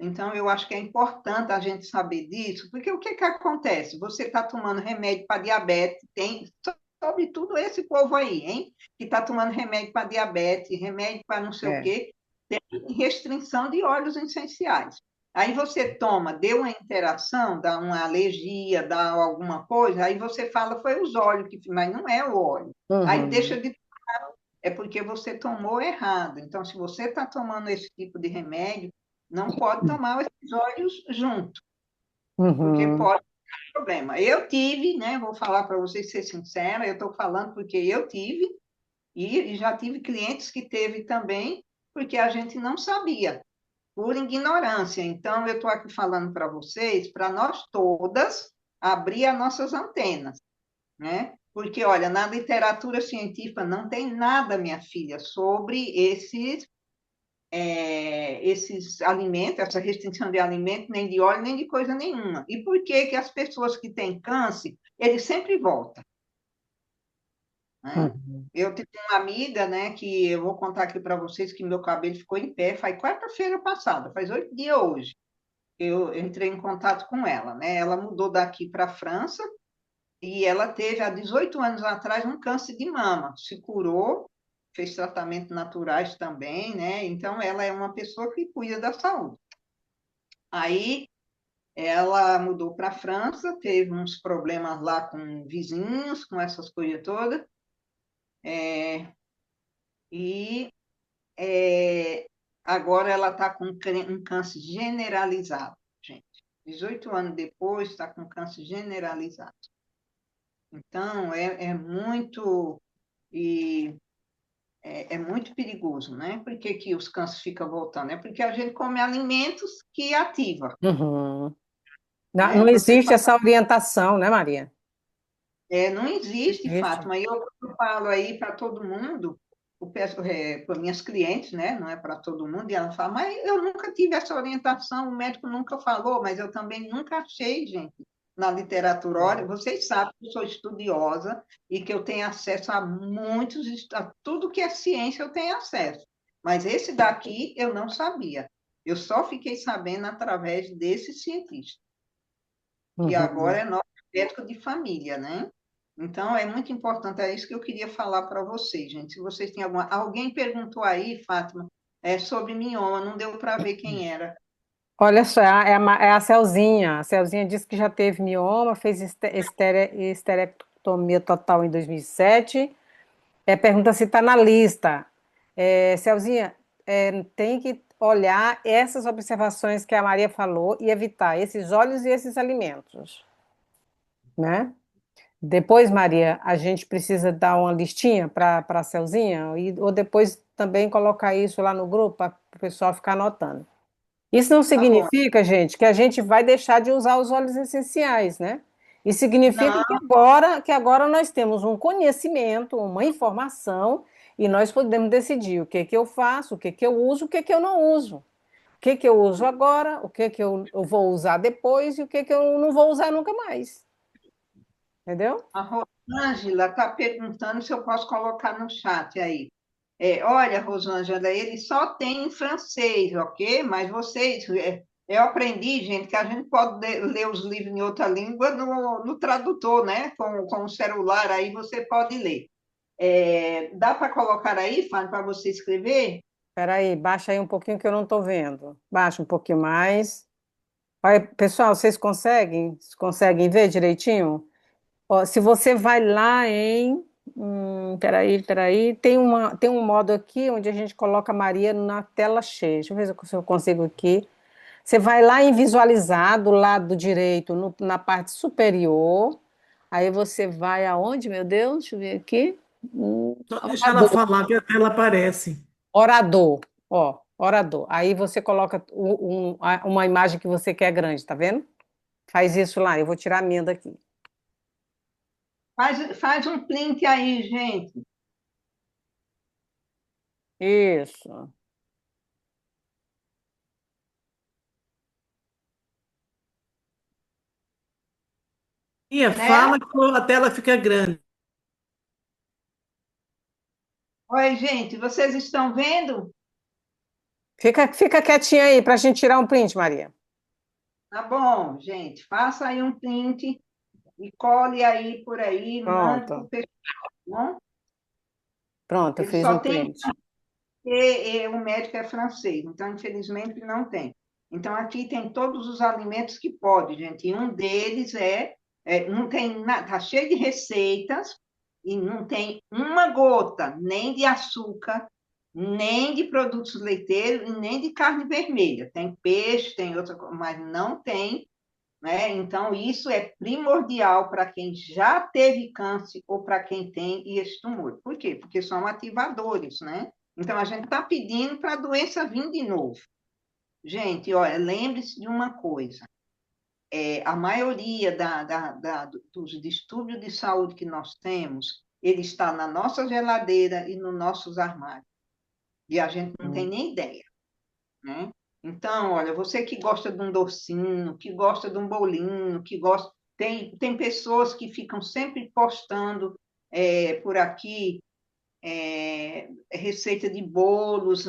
Então, eu acho que é importante a gente saber disso, porque o que que acontece? Você está tomando remédio para diabetes, tem, sobretudo esse povo aí, hein? Que está tomando remédio para diabetes, remédio para não sei o É. quê, tem restrição de óleos essenciais. Aí você toma, deu uma interação, dá uma alergia, dá alguma coisa, aí você fala, foi os óleos que, mas não é o óleo. Aí Uhum. deixa de é porque você tomou errado. Então, se você está tomando esse tipo de remédio, não pode tomar esses óleos junto, porque Uhum. pode ter problema. Eu tive, né? Vou falar para vocês ser sincera, eu estou falando porque eu tive e já tive clientes que teve também, porque a gente não sabia, por ignorância. Então, eu estou aqui falando para vocês, para nós todas abrir as nossas antenas, né? Porque, olha, na literatura científica não tem nada, minha filha, sobre esses alimentos, essa restrição de alimento, nem de óleo, nem de coisa nenhuma. E por que que as pessoas que têm câncer, eles sempre voltam, né? Uhum. Eu tenho uma amiga, né, que eu vou contar aqui para vocês que meu cabelo ficou em pé, faz quarta-feira passada, faz 8 dias hoje. Eu entrei em contato com ela, né? Ela mudou daqui para a França e ela teve, há 18 anos atrás, um câncer de mama. Se curou, fez tratamentos naturais também, né? Então, ela é uma pessoa que cuida da saúde. Aí, ela mudou para a França, teve uns problemas lá com vizinhos, com essas coisas todas, e é, agora ela está com um câncer generalizado, gente. 18 anos depois, está com câncer generalizado. Então, é muito. E é muito perigoso, né? Por que que os cânceres ficam voltando? É porque a gente come alimentos que ativam, Uhum. Não, né? não existe essa orientação, né, Maria? Não existe, Existe. Fátima. E eu falo aí para todo mundo, para minhas clientes, né? Não é para todo mundo, e ela fala, mas eu nunca tive essa orientação, o médico nunca falou, mas eu também nunca achei, gente, na literatura. Olha, vocês sabem que eu sou estudiosa e que eu tenho acesso a a tudo que é ciência eu tenho acesso. Mas esse daqui eu não sabia. Eu só fiquei sabendo através desse cientista que agora Uhum. é nosso médico de família, né? Então, é muito importante, é isso que eu queria falar para vocês, gente. Se vocês têm alguma. Alguém perguntou aí, Fátima, sobre mioma, não deu para ver quem era. Olha só, é a Celzinha. A Celzinha disse que já teve mioma, fez esterectomia total em 2007. Pergunta se está na lista. Celzinha, tem que olhar essas observações que a Maria falou e evitar esses óleos e esses alimentos, né? Depois, Maria, a gente precisa dar uma listinha para a Celzinha, ou depois também colocar isso lá no grupo para o pessoal ficar anotando. Isso não Tá bom. significa, gente, que a gente vai deixar de usar os óleos essenciais, né? Isso significa Não, que agora nós temos um conhecimento, uma informação, e nós podemos decidir o que que eu faço, o que que eu uso, o que que eu não uso. O que que eu uso agora, o que que eu vou usar depois e o que que eu não vou usar nunca mais. Entendeu? a Rosângela está perguntando se eu posso colocar no chat aí. Olha, Rosângela, ele só tem em francês, ok? Mas vocês, eu aprendi, gente, que a gente pode ler os livros em outra língua no tradutor, né? Com o celular, aí você pode ler. Dá para colocar aí, Fábio, para você escrever? Espera aí, baixa aí um pouquinho que eu não estou vendo. Baixa um pouquinho mais. Olha, pessoal, vocês conseguem ver direitinho? Ó, se você vai lá em. Peraí. Tem um modo aqui onde a gente coloca a Maria na tela cheia. Deixa eu ver se eu consigo aqui. Você vai lá em visualizar do lado direito, na parte superior. Aí você vai aonde, meu Deus? Deixa eu ver aqui. Só deixar ela Orador. falar que a tela aparece. Orador. Ó, orador. Aí você coloca uma imagem que você quer grande, tá vendo? Faz isso lá. Eu vou tirar a minha daqui. Faz um print aí, gente. Isso. E Né? fala que a tela fica grande. Oi, gente, vocês estão vendo? Fica quietinha aí para a gente tirar um print, Maria. Tá bom, gente, faça aí um print e cole aí por aí, mande para o Pronto, pessoal, tá bom? pronto, eu Ele fiz só um tem print. o médico é francês, então infelizmente não tem. Então aqui tem todos os alimentos que pode, gente. E um deles não tem nada, tá cheio de receitas e não tem uma gota nem de açúcar, nem de produtos leiteiros e nem de carne vermelha. Tem peixe, tem outra, mas não tem, né? Então isso é primordial para quem já teve câncer ou para quem tem esse tumor. Por quê? Porque são ativadores, né? Então a gente está pedindo para a doença vir de novo. Gente, olha, lembre-se de uma coisa: a maioria dos distúrbios de saúde que nós temos, ele está na nossa geladeira e nos nossos armários. E a gente não tem nem ideia, né? Então, olha, você que gosta de um docinho, que gosta de um bolinho, que gosta. Tem pessoas que ficam sempre postando por aqui receita de bolos,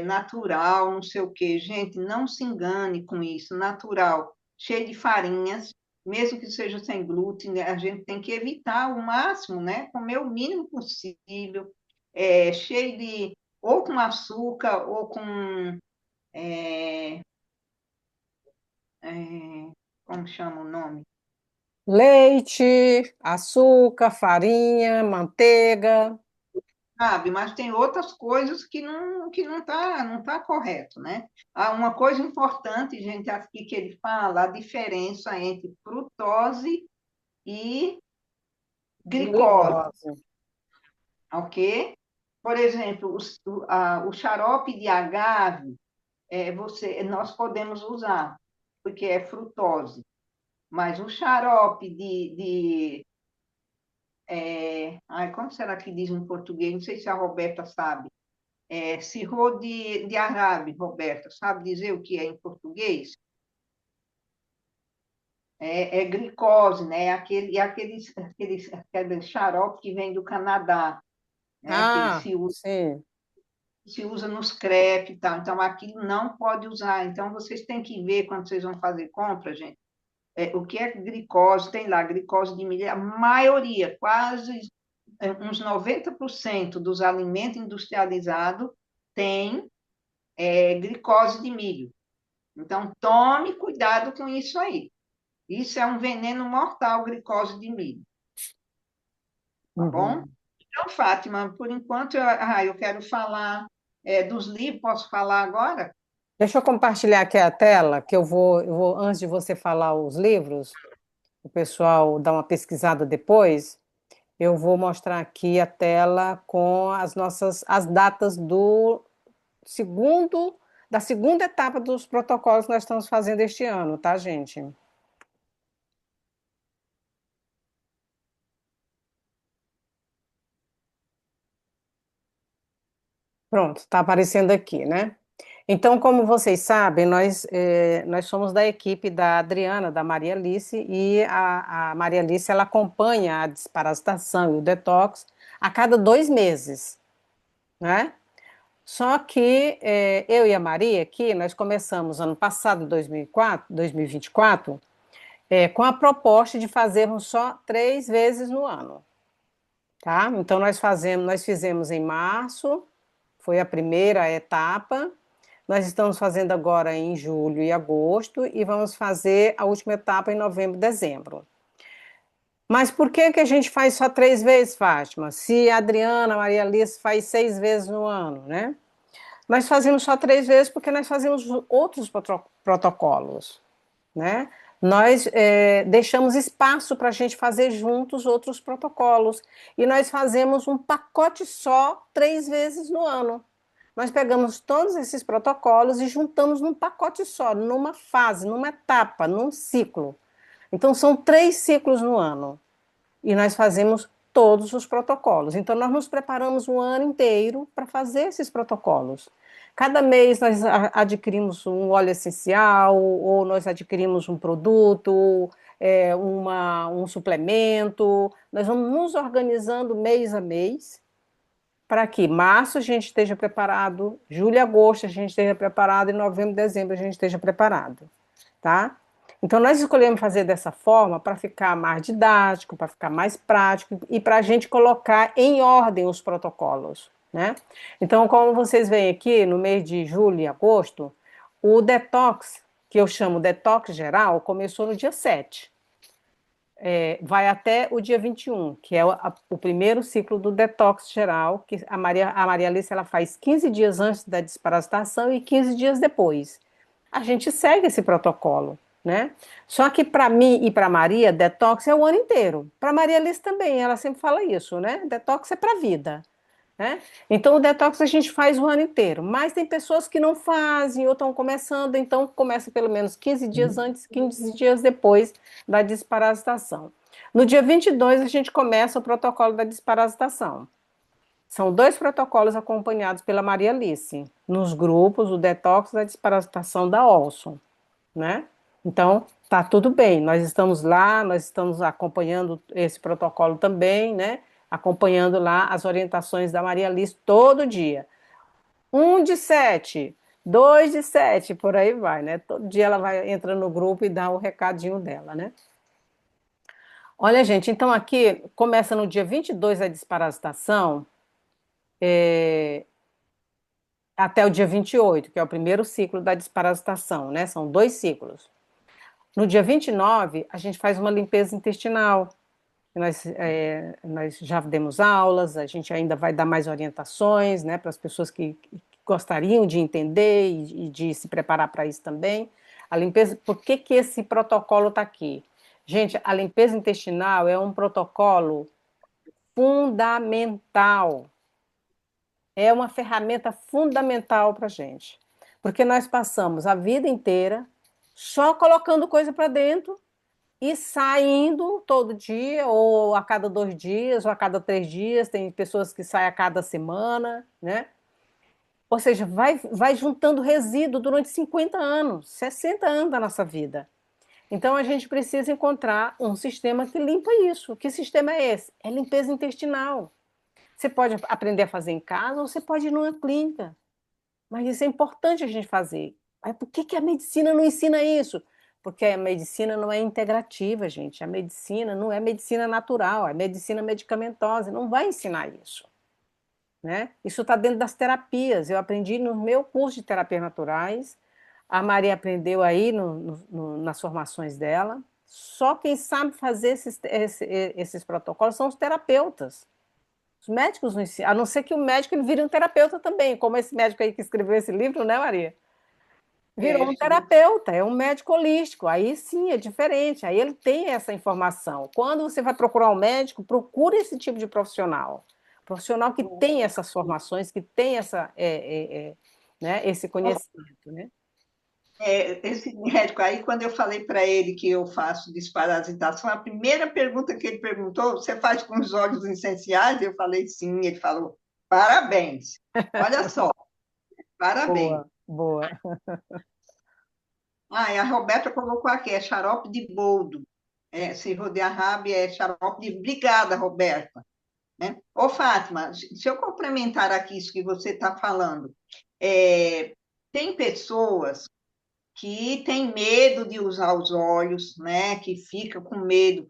natural, não sei o quê. Gente, não se engane com isso, natural, cheio de farinhas, mesmo que seja sem glúten, né, a gente tem que evitar ao máximo, né? Comer o mínimo possível, cheio de, ou com açúcar, ou com, é, como chama o nome? Leite, açúcar, farinha, manteiga. Sabe, mas tem outras coisas que não tá correto, né? Há uma coisa importante, gente, aqui que ele fala, a diferença entre frutose e glicose, Glicose. ok? Por exemplo, o xarope de agave, nós podemos usar, porque é frutose, mas o xarope ai, como será que diz em português? Não sei se a Roberta sabe. Cirro de Arabe, Roberta, sabe dizer o que é em português? É glicose, né? Aquele xarope que vem do Canadá, né? Que Ah, sim. se usa nos crepes e tal. Então, aquilo não pode usar. Então, vocês têm que ver quando vocês vão fazer compra, gente, o que é glicose. Tem lá glicose de milho. A maioria, quase uns 90% dos alimentos industrializados tem glicose de milho. Então, tome cuidado com isso aí. Isso é um veneno mortal, glicose de milho, tá bom? Uhum. Então, Fátima, por enquanto, eu quero falar dos livros, posso falar agora? Deixa eu compartilhar aqui a tela, que antes de você falar os livros, o pessoal dá uma pesquisada depois. Eu vou mostrar aqui a tela com as datas segundo, da segunda etapa dos protocolos que nós estamos fazendo este ano, tá, gente? Pronto, está aparecendo aqui, né? Então, como vocês sabem, nós somos da equipe da Adriana, da Maria Alice, e a Maria Alice ela acompanha a desparasitação e o detox a cada 2 meses, né? Só que eu e a Maria aqui, nós começamos ano passado, 2024, com a proposta de fazermos só 3 vezes no ano, tá? Então nós fizemos em março, foi a primeira etapa. Nós estamos fazendo agora em julho e agosto e vamos fazer a última etapa em novembro e dezembro. Mas por que que a gente faz só 3 vezes, Fátima? Se a Adriana, a Maria Alice faz 6 vezes no ano, né? Nós fazemos só 3 vezes porque nós fazemos outros protocolos, né? Nós deixamos espaço para a gente fazer juntos outros protocolos e nós fazemos um pacote só 3 vezes no ano. Nós pegamos todos esses protocolos e juntamos num pacote só, numa fase, numa etapa, num ciclo. Então, são 3 ciclos no ano e nós fazemos todos os protocolos. Então, nós nos preparamos um ano inteiro para fazer esses protocolos. Cada mês nós adquirimos um óleo essencial, ou nós adquirimos um produto, um suplemento. Nós vamos nos organizando mês a mês para que março a gente esteja preparado, julho e agosto a gente esteja preparado, e novembro e dezembro a gente esteja preparado, tá? Então, nós escolhemos fazer dessa forma para ficar mais didático, para ficar mais prático e para a gente colocar em ordem os protocolos, né? Então, como vocês veem aqui, no mês de julho e agosto, o detox, que eu chamo detox geral, começou no dia 7. Vai até o dia 21, que é o primeiro ciclo do detox geral, que a Maria Alice ela faz 15 dias antes da desparasitação e 15 dias depois. A gente segue esse protocolo, né? Só que para mim e para Maria, detox é o ano inteiro. Para Maria Alice também, ela sempre fala isso, né? Detox é para a vida. Né? Então, o detox a gente faz o ano inteiro, mas tem pessoas que não fazem ou estão começando, então começa pelo menos 15 dias antes, 15 dias depois da desparasitação. No dia 22, a gente começa o protocolo da desparasitação. São 2 protocolos acompanhados pela Maria Alice, nos grupos, o detox da desparasitação da Olson, né? Então, tá tudo bem, nós estamos lá, nós estamos acompanhando esse protocolo também, né? Acompanhando lá as orientações da Maria Alice todo dia. 1 de 7, 2 de 7, por aí vai, né? Todo dia ela vai entrando no grupo e dá o recadinho dela, né? Olha, gente, então aqui começa no dia 22 a desparasitação, até o dia 28, que é o primeiro ciclo da desparasitação, né? São 2 ciclos. No dia 29, a gente faz uma limpeza intestinal. Nós já demos aulas, a gente ainda vai dar mais orientações, né, para as pessoas que gostariam de entender e de se preparar para isso também. A limpeza, por que que esse protocolo está aqui? Gente, a limpeza intestinal é um protocolo fundamental, é uma ferramenta fundamental para a gente, porque nós passamos a vida inteira só colocando coisa para dentro e saindo todo dia, ou a cada 2 dias, ou a cada 3 dias, tem pessoas que saem a cada semana, né? Ou seja, vai juntando resíduo durante 50 anos, 60 anos da nossa vida. Então a gente precisa encontrar um sistema que limpa isso. Que sistema é esse? É limpeza intestinal. Você pode aprender a fazer em casa ou você pode ir numa clínica. Mas isso é importante a gente fazer. Mas por que que a medicina não ensina isso? Porque a medicina não é integrativa, gente. A medicina não é medicina natural, é medicina medicamentosa. Não vai ensinar isso. Né? Isso está dentro das terapias. Eu aprendi no meu curso de terapias naturais. A Maria aprendeu aí nas formações dela. Só quem sabe fazer esses protocolos são os terapeutas. Os médicos não ensinam, a não ser que o médico ele vire um terapeuta também, como esse médico aí que escreveu esse livro, né, Maria? Virou um Sim. terapeuta, é um médico holístico. Aí sim é diferente, aí ele tem essa informação. Quando você vai procurar um médico, procure esse tipo de profissional. Profissional que tem essas formações, que tem né, esse conhecimento, né? Esse médico aí, quando eu falei para ele que eu faço desparasitação, a primeira pergunta que ele perguntou, você faz com os óleos essenciais? Eu falei sim, ele falou, parabéns. Olha só, parabéns. Boa, boa. Ah, e a Roberta colocou aqui, é xarope de boldo. Se rodear rabi é xarope de... Obrigada, Roberta. Né? Ô, Fátima, se eu complementar aqui isso que você está falando, tem pessoas que têm medo de usar os óleos, né? Que fica com medo,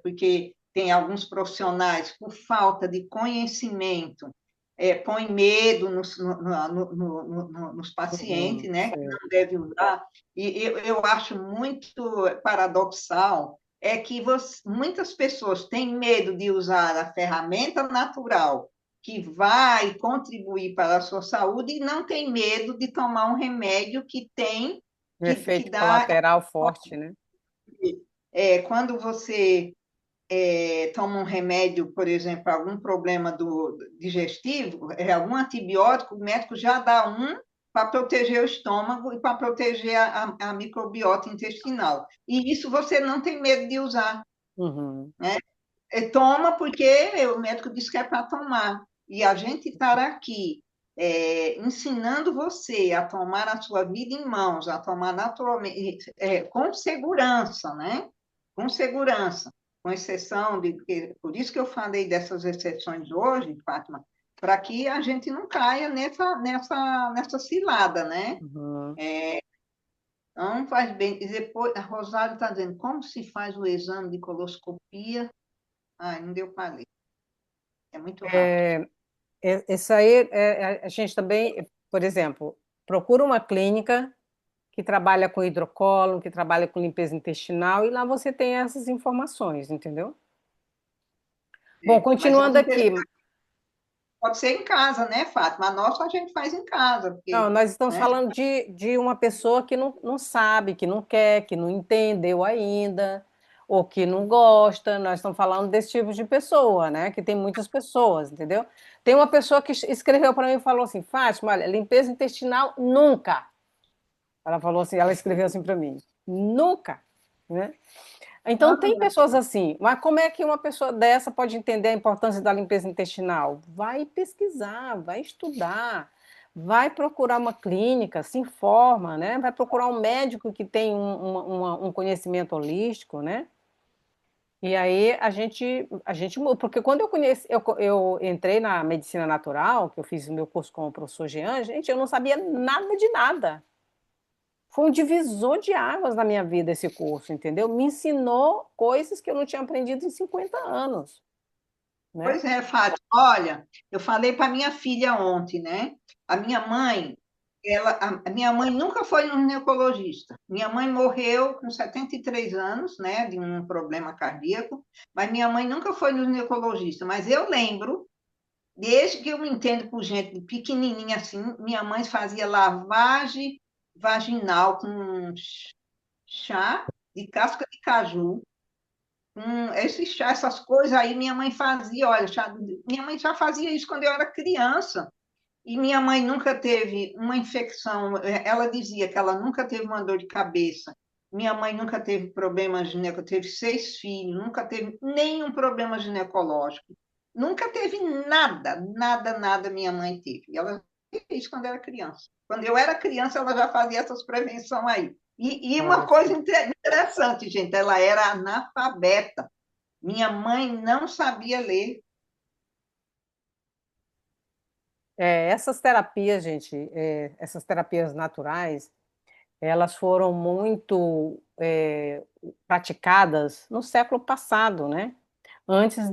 porque tem alguns profissionais, por falta de conhecimento, põe medo nos pacientes, né? Que Sei. não deve usar. E eu acho muito paradoxal é que muitas pessoas têm medo de usar a ferramenta natural que vai contribuir para a sua saúde e não tem medo de tomar um remédio que tem Um que efeito dá. colateral forte, né? Quando você toma um remédio, por exemplo, algum problema do digestivo, algum antibiótico, o médico já dá um para proteger o estômago e para proteger a microbiota intestinal. E isso você não tem medo de usar. Uhum. Né? Toma porque o médico disse que é para tomar. E a gente estar aqui ensinando você a tomar a sua vida em mãos, a tomar naturalmente, com segurança, né? Com segurança, com exceção de... Por isso que eu falei dessas exceções hoje, Fátima, para que a gente não caia nessa cilada, né? Uhum. Não faz bem. E depois, a Rosário está dizendo, como se faz o exame de coloscopia? Ai, não deu para ler. É muito rápido. Isso aí, a gente também, por exemplo, procura uma clínica que trabalha com hidrocolo, que trabalha com limpeza intestinal, e lá você tem essas informações, entendeu? Bom, Mas a continuando limpeza aqui. pode ser em casa, né, Fátima? A nossa a gente faz em casa, Não, porque, nós estamos né? falando de uma pessoa que não sabe, que não quer, que não entendeu ainda, ou que não gosta. Nós estamos falando desse tipo de pessoa, né? Que tem muitas pessoas, entendeu? Tem uma pessoa que escreveu para mim e falou assim: Fátima, olha, limpeza intestinal nunca. Ela falou assim, ela escreveu assim para mim: nunca, né? Então, Ah, tem pessoas assim, mas como é que uma pessoa dessa pode entender a importância da limpeza intestinal? Vai pesquisar, vai estudar, vai procurar uma clínica, se informa, né? Vai procurar um médico que tem um conhecimento holístico, né? E aí a gente, porque quando eu conheci, eu entrei na medicina natural, que eu fiz o meu curso com o professor Jean, gente, eu não sabia nada de nada. Foi um divisor de águas na minha vida esse curso, entendeu? Me ensinou coisas que eu não tinha aprendido em 50 anos, né? pois é, Fátima. Olha, eu falei para minha filha ontem, né? A minha mãe, a minha mãe nunca foi no ginecologista. Minha mãe morreu com 73 anos, né, de um problema cardíaco, mas minha mãe nunca foi no ginecologista. Mas eu lembro, desde que eu me entendo por gente pequenininha assim, minha mãe fazia lavagem vaginal com chá de casca de caju. Esse chá, essas coisas aí, minha mãe fazia, olha, minha mãe já fazia isso quando eu era criança. E minha mãe nunca teve uma infecção, ela dizia que ela nunca teve uma dor de cabeça. Minha mãe nunca teve problema ginecológico, teve 6 filhos, nunca teve nenhum problema ginecológico. Nunca teve nada, nada, nada minha mãe teve. E ela fez isso quando era criança. Quando eu era criança, ela já fazia essas prevenções aí. E uma coisa Nossa. interessante, gente, ela era analfabeta. Minha mãe não sabia ler. Essas terapias, gente, essas terapias naturais, elas foram muito praticadas no século passado, né? Antes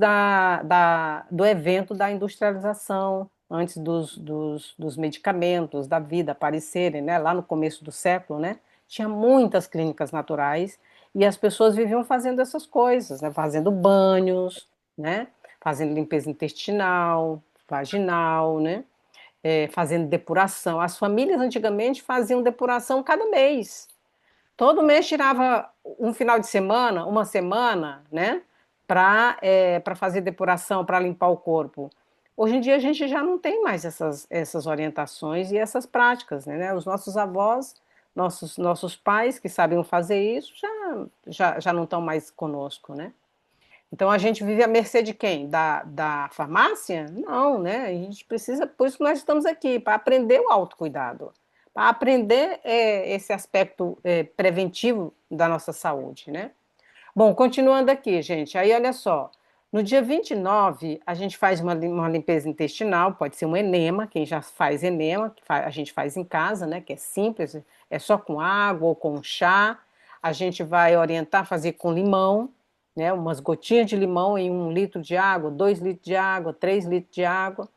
do evento da industrialização, antes dos medicamentos, da vida aparecerem, né? Lá no começo do século, né? Tinha muitas clínicas naturais e as pessoas viviam fazendo essas coisas, né? Fazendo banhos, né? Fazendo limpeza intestinal, vaginal, né? Fazendo depuração. As famílias antigamente faziam depuração cada mês. Todo mês tirava um final de semana, uma semana, né? Para fazer depuração, para limpar o corpo. Hoje em dia a gente já não tem mais essas orientações e essas práticas, né? Os nossos avós, nossos pais que sabiam fazer isso, já não estão mais conosco, né? Então a gente vive à mercê de quem? Da farmácia? Não, né? A gente precisa, por isso que nós estamos aqui, para aprender o autocuidado, para aprender esse aspecto preventivo da nossa saúde, né? Bom, continuando aqui, gente, aí olha só. No dia 29, a gente faz uma limpeza intestinal, pode ser um enema, quem já faz enema, a gente faz em casa, né? Que é simples, é só com água ou com chá. A gente vai orientar a fazer com limão, né? Umas gotinhas de limão em 1 litro de água, 2 litros de água, 3 litros de água.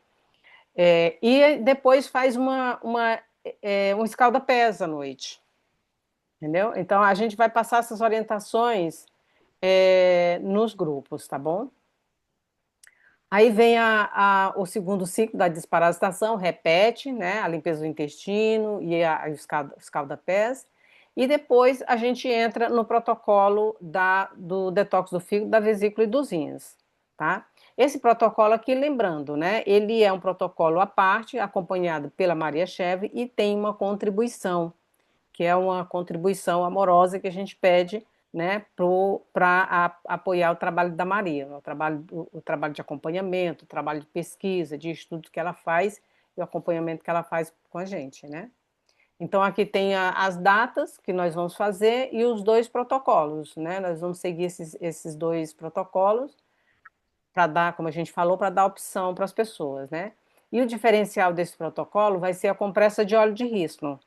E depois faz um escalda-pés à noite, entendeu? Então a gente vai passar essas orientações nos grupos, tá bom? Aí vem o segundo ciclo da desparasitação, repete, né, a limpeza do intestino e o escalda-pés. E depois a gente entra no protocolo do detox do fígado, da vesícula e dos rins, tá? Esse protocolo aqui, lembrando, né, ele é um protocolo à parte, acompanhado pela Maria Cheve e tem uma contribuição, que é uma contribuição amorosa que a gente pede, né, para apoiar o trabalho da Maria, o trabalho de acompanhamento, o trabalho de pesquisa, de estudo que ela faz e o acompanhamento que ela faz com a gente, né? Então aqui tem as datas que nós vamos fazer e os 2 protocolos, né? Nós vamos seguir esses 2 protocolos para dar, como a gente falou, para dar opção para as pessoas, né? E o diferencial desse protocolo vai ser a compressa de óleo de rícino,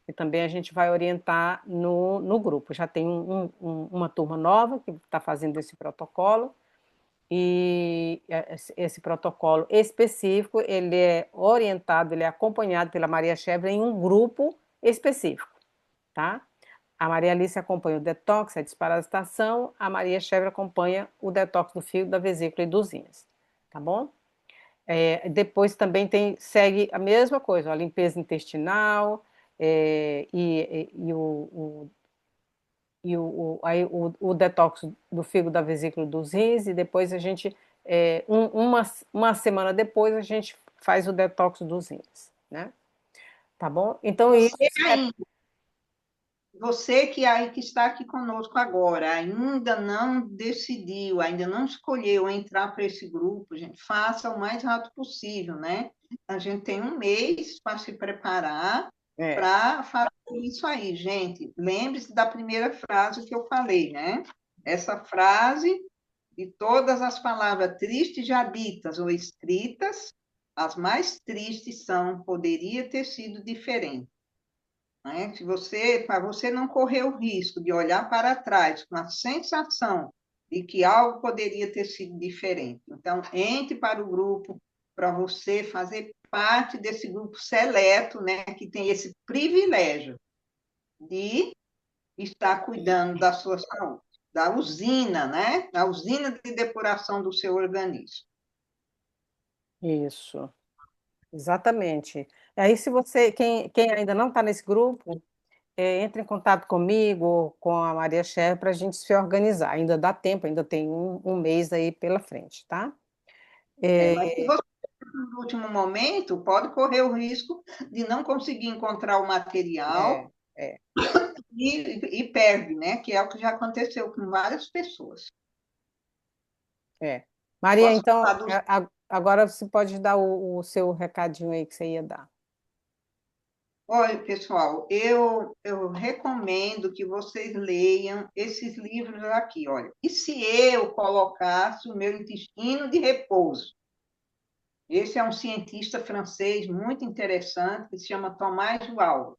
que também a gente vai orientar no grupo. Já tem uma turma nova que está fazendo esse protocolo, e esse protocolo específico, ele é orientado, ele é acompanhado pela Maria Shevra em um grupo específico, tá? A Maria Alice acompanha o detox, a desparasitação, a Maria Shevra acompanha o detox do fígado, da vesícula e dos rins, tá bom? Depois também segue a mesma coisa, a limpeza intestinal, o detox do fígado, da vesícula e dos rins, e depois a gente, uma semana depois, a gente faz o detox dos rins, né? Tá bom? Então, isso Você ainda, você que aí que está aqui conosco agora, ainda não decidiu, ainda não escolheu entrar para esse grupo, gente, faça o mais rápido possível, né? A gente tem um mês para se preparar é, para fazer isso aí, gente. Lembre-se da primeira frase que eu falei, né? Essa frase e todas as palavras tristes já ditas ou escritas, as mais tristes são, poderia ter sido diferente. Né? Se você, para você não correr o risco de olhar para trás com a sensação de que algo poderia ter sido diferente. Então, entre para o grupo para você fazer parte desse grupo seleto, né, que tem esse privilégio de estar cuidando da sua saúde, da usina, né, da usina de depuração do seu organismo. isso, exatamente. Aí, se você, quem ainda não está nesse grupo, entre em contato comigo, com a Maria Cher, para a gente se organizar. Ainda dá tempo, ainda tem um mês aí pela frente, tá? Mas se você no último momento, pode correr o risco de não conseguir encontrar o É, material é, e perde, né? Que é o que já aconteceu com várias pessoas. é. Maria, Posso então, falar dos... agora você pode dar o seu recadinho aí que você ia dar. Olha, pessoal, eu recomendo que vocês leiam esses livros aqui, olha. E se eu colocasse o meu intestino de repouso? Esse é um cientista francês muito interessante que se chama Tomás Uau,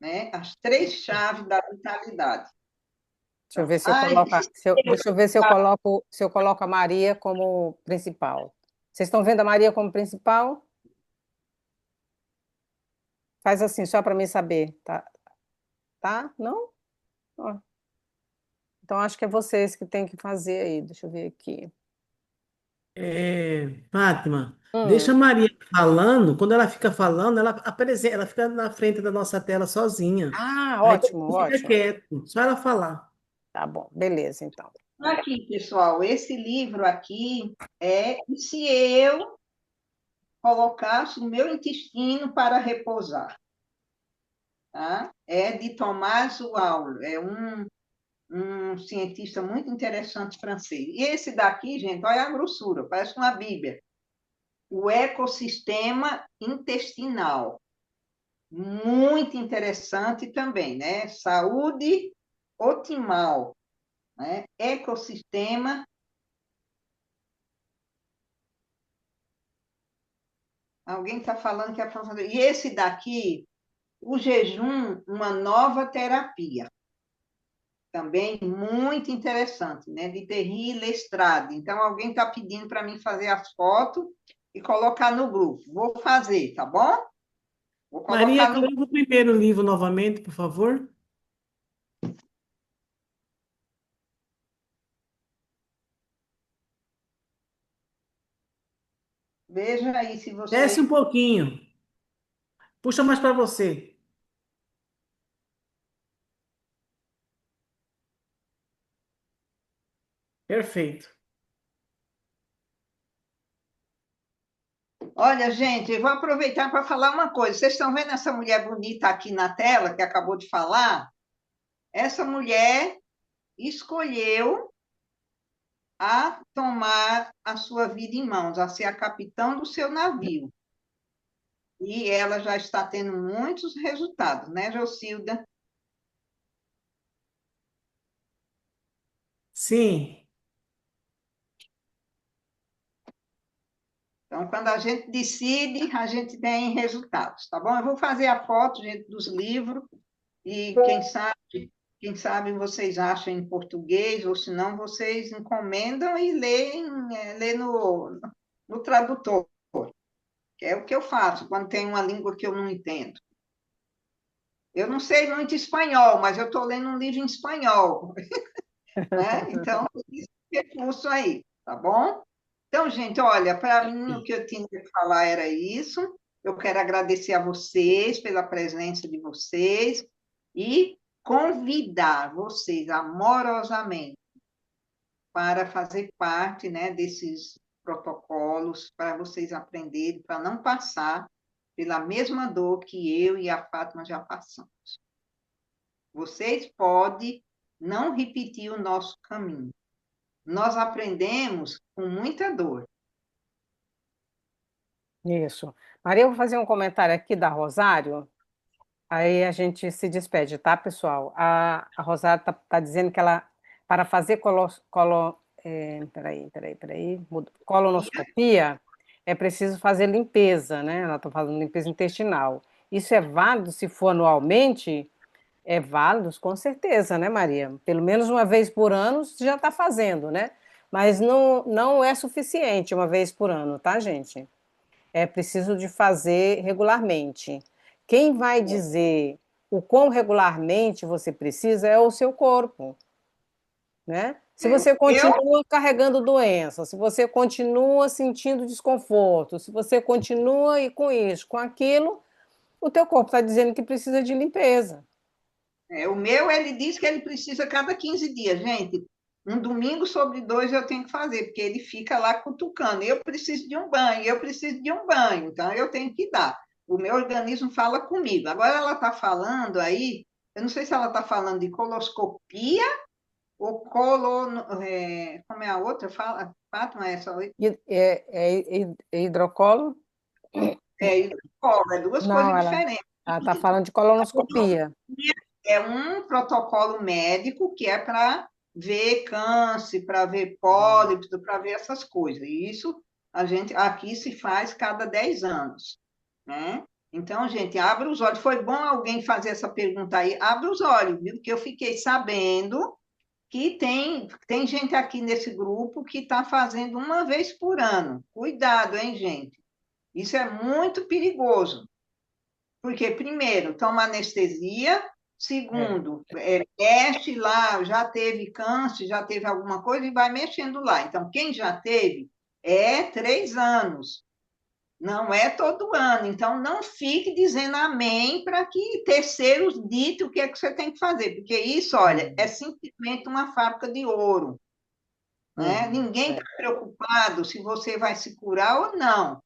né? As três chaves da vitalidade. Deixa eu Então, ver se eu coloco, deixa eu ver se eu coloco a Maria como principal. Vocês estão vendo a Maria como principal? Faz assim, só para mim saber, tá? Tá? Não? Ó, então acho que é vocês que têm que fazer aí. Deixa eu ver aqui. Fátima, deixa a Hum. Maria falando. Quando ela fica falando, ela apresenta, ela fica na frente da nossa tela sozinha. Ah, Aí ótimo, você fica ótimo. quieto, só ela falar. Tá bom, beleza, então. aqui, pessoal, esse livro aqui é E se eu colocasse o meu intestino para repousar? Tá? É de Tomás Uaulo, é um cientista muito interessante francês. E esse daqui, gente, olha a grossura, parece uma Bíblia. O ecossistema intestinal. Muito interessante também, né? Saúde otimal, né? Ecossistema. Alguém está falando que é professor. E esse daqui, o jejum, uma nova terapia. Também muito interessante, né? De Terry Lestrade. Então, alguém está pedindo para mim fazer as fotos e colocar no grupo. Vou fazer, tá bom? Vou Maria, colocar no grupo. coloca o primeiro livro novamente, por favor. Veja aí se Desce um você. pouquinho. Puxa mais para você. Perfeito. Olha, gente, eu vou aproveitar para falar uma coisa. Vocês estão vendo essa mulher bonita aqui na tela, que acabou de falar? Essa mulher escolheu a tomar a sua vida em mãos, a ser a capitã do seu navio. E ela já está tendo muitos resultados, né, Jocilda? Sim. Então, quando a gente decide, a gente tem resultados, tá bom? Eu vou fazer a foto, gente, dos livros, e quem sabe vocês acham em português, ou se não, vocês encomendam e lê no tradutor, que é o que eu faço quando tem uma língua que eu não entendo. Eu não sei muito espanhol, mas eu estou lendo um livro em espanhol, né? Então, esse recurso aí, tá bom? Então, gente, olha, para mim o que eu tinha que falar era isso. Eu quero agradecer a vocês pela presença de vocês e convidar vocês amorosamente para fazer parte, né, desses protocolos, para vocês aprenderem, para não passar pela mesma dor que eu e a Fátima já passamos. Vocês podem não repetir o nosso caminho. Nós aprendemos com muita dor. Isso. Maria, eu vou fazer um comentário aqui da Rosário, aí a gente se despede, tá, pessoal? A Rosário tá dizendo que ela, para fazer colonoscopia, é preciso fazer limpeza, né? Ela está fazendo limpeza intestinal. Isso é válido se for anualmente? É válido, com certeza, né, Maria? Pelo menos uma vez por ano você já está fazendo, né? Mas não é suficiente uma vez por ano, tá, gente? É preciso de fazer regularmente. Quem vai dizer o quão regularmente você precisa é o seu corpo, né? Se você Eu continua carregando doença, se você continua sentindo desconforto, se você continua e com isso, com aquilo, o teu corpo está dizendo que precisa de limpeza. O meu, ele diz que ele precisa cada 15 dias, gente. Um domingo sobre dois eu tenho que fazer, porque ele fica lá cutucando. Eu preciso de um banho, eu preciso de um banho, então eu tenho que dar. O meu organismo fala comigo. Agora ela está falando aí, eu não sei se ela está falando de coloscopia ou como é a outra? Fala, Fátima, essa aí? É hidrocolo? Hidrocolo, é duas Não, coisas ela diferentes. está falando de colonoscopia. É um protocolo médico que é para ver câncer, para ver pólipos, para ver essas coisas. E isso a gente aqui se faz cada 10 anos, né? Então, gente, abre os olhos. Foi bom alguém fazer essa pergunta aí. Abre os olhos, viu? Porque eu fiquei sabendo que tem gente aqui nesse grupo que está fazendo uma vez por ano. Cuidado, hein, gente? Isso é muito perigoso. Porque, primeiro, toma anestesia, É. segundo, mexe lá, já teve câncer, já teve alguma coisa e vai mexendo lá. Então, quem já teve, é 3 anos, não é todo ano. Então, não fique dizendo amém para que terceiros ditem o que é que você tem que fazer, porque isso, olha, é simplesmente uma fábrica de ouro, né? Ninguém É. está preocupado se você vai se curar ou não.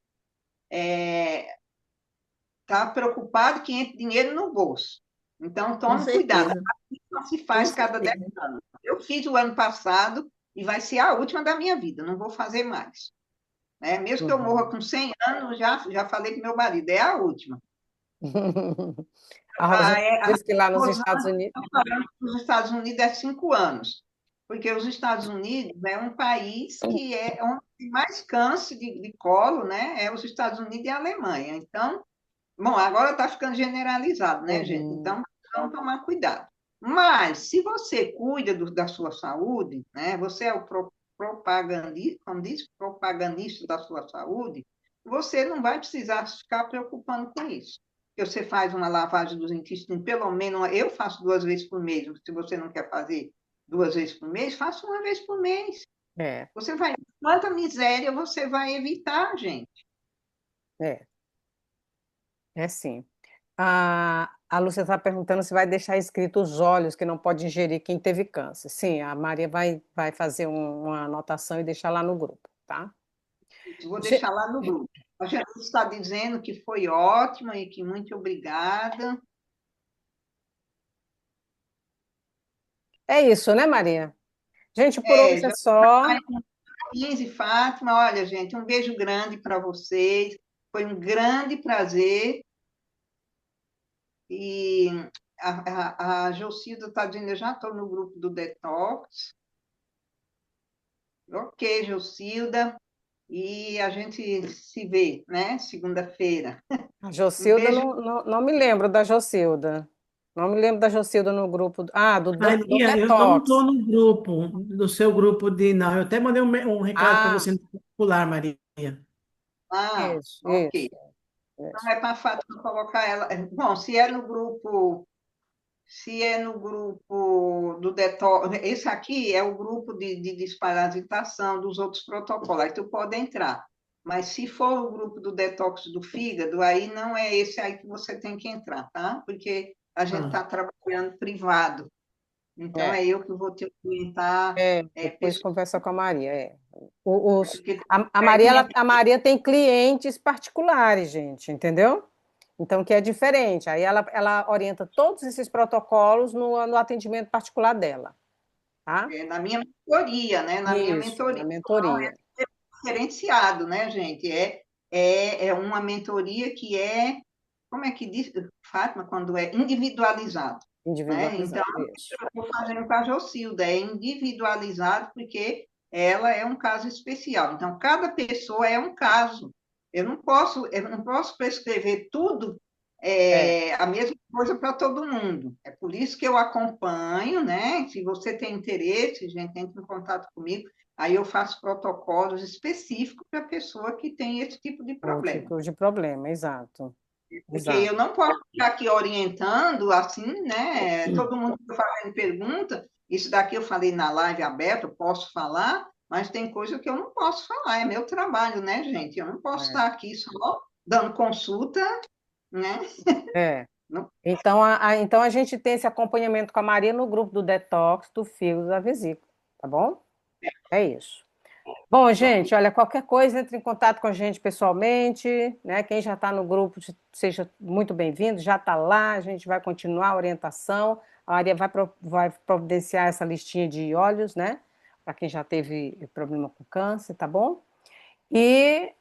Está preocupado que entre dinheiro no bolso. Então, Com tome cuidado. certeza, Só se com faz cada 10 certeza. anos. Eu fiz o ano passado e vai ser a última da minha vida, não vou fazer mais. Né? Mesmo que eu morra Uhum. com 100 anos, já falei para meu marido, é a última. A A, Rosana a disse que lá nos Estados Rosana Unidos. está falando que nos Estados Unidos é 5 anos, porque os Estados Unidos é um país que é onde tem mais câncer de colo, né? É os Estados Unidos e a Alemanha. Então, bom, agora está ficando generalizado, né, gente? Uhum. Então, vamos tomar cuidado. Mas, se você cuida da sua saúde, né, você é o propagandista, como diz, propagandista da sua saúde, você não vai precisar ficar preocupando com isso. Porque você faz uma lavagem dos intestinos, pelo menos, eu faço 2 vezes por mês. Se você não quer fazer 2 vezes por mês, faça uma vez por mês. É, Você vai, quanta miséria você vai evitar, gente? é, é sim. A Lúcia está perguntando se vai deixar escrito os óleos que não pode ingerir quem teve câncer. Sim, a Maria vai fazer uma anotação e deixar lá no grupo, tá? Vou Ge- deixar lá no grupo. A gente está dizendo que foi ótima e que muito obrigada. É isso, né, Maria? Gente, por hoje é Já só. vai com 15, Fátima. Olha, gente, um beijo grande para vocês. Foi um grande prazer. E a Jocilda está dizendo, eu já estou no grupo do Detox. Ok, Jocilda. e a gente se vê, né? Segunda-feira. A Um Jocilda, beijo. não me lembro da Jocilda. Não me lembro da Jocilda no grupo. Ah, do Maria, eu não estou Detox. no grupo, do seu grupo de. Não, eu até mandei um recado para Ah, você no particular, Maria. Ah, isso, ok. isso, Não isso. é para a Fátima colocar ela. Bom, se é no grupo do detox, esse aqui é o grupo de desparasitação dos outros protocolos, aí tu pode entrar. Mas se for o grupo do detox do fígado, aí não é esse aí que você tem que entrar, tá? Porque a gente Ah, está trabalhando privado. Então É, é eu que vou te orientar, depois pessoal, conversa com a Maria. Os, porque a Maria, a Maria tem clientes particulares, gente, entendeu? Então, que é diferente. Aí ela orienta todos esses protocolos no atendimento particular dela, tá? na minha mentoria, né? Na minha Isso, na mentoria. Não é mentoria. diferenciado, né, gente? É uma mentoria que é, como é que diz, Fátima, quando é individualizado, né? Então, Individualizado, isso. eu estou fazendo com a Jocilda, é individualizado porque ela é um caso especial. Então, cada pessoa é um caso. Eu não posso prescrever tudo É, a mesma coisa para todo mundo. É por isso que eu acompanho, né? Se você tem interesse, gente, entre em contato comigo. Aí eu faço protocolos específicos para a pessoa que tem esse tipo de o problema. tipo de problema, exato, Porque eu exato. não posso ficar aqui orientando assim, né? Todo mundo que fazendo pergunta, isso daqui eu falei na live aberta, eu posso falar, mas tem coisa que eu não posso falar, é meu trabalho, né, gente? Eu não posso É. estar aqui só dando consulta, né? É. Não. Então a gente tem esse acompanhamento com a Maria no grupo do Detox do Fio da Vesícula, tá bom? É isso. Bom, Ok. gente, olha, qualquer coisa, entre em contato com a gente pessoalmente, né? Quem já está no grupo, seja muito bem-vindo, já está lá, a gente vai continuar a orientação. A Maria vai providenciar essa listinha de óleos, né? Para quem já teve problema com câncer, tá bom? E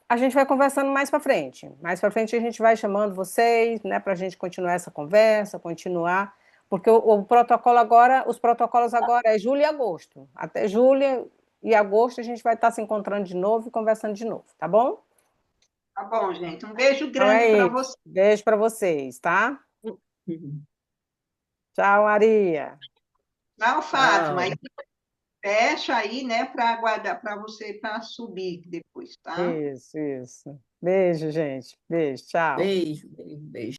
a gente vai conversando mais para frente. Mais para frente a gente vai chamando vocês, né, para a gente continuar essa conversa, continuar, porque o protocolo agora, os protocolos agora é julho e agosto. Até julho e agosto a gente vai estar se encontrando de novo e conversando de novo, tá bom? Tá bom, gente. Um beijo Então grande é para isso. você. Beijo para vocês, tá? Tchau, Maria. Tchau, Fátima. tchau. Fecha aí, né, para aguardar para você para subir depois, tá? Isso, isso. Beijo, gente. Beijo, tchau. Beijo, beijo, beijo.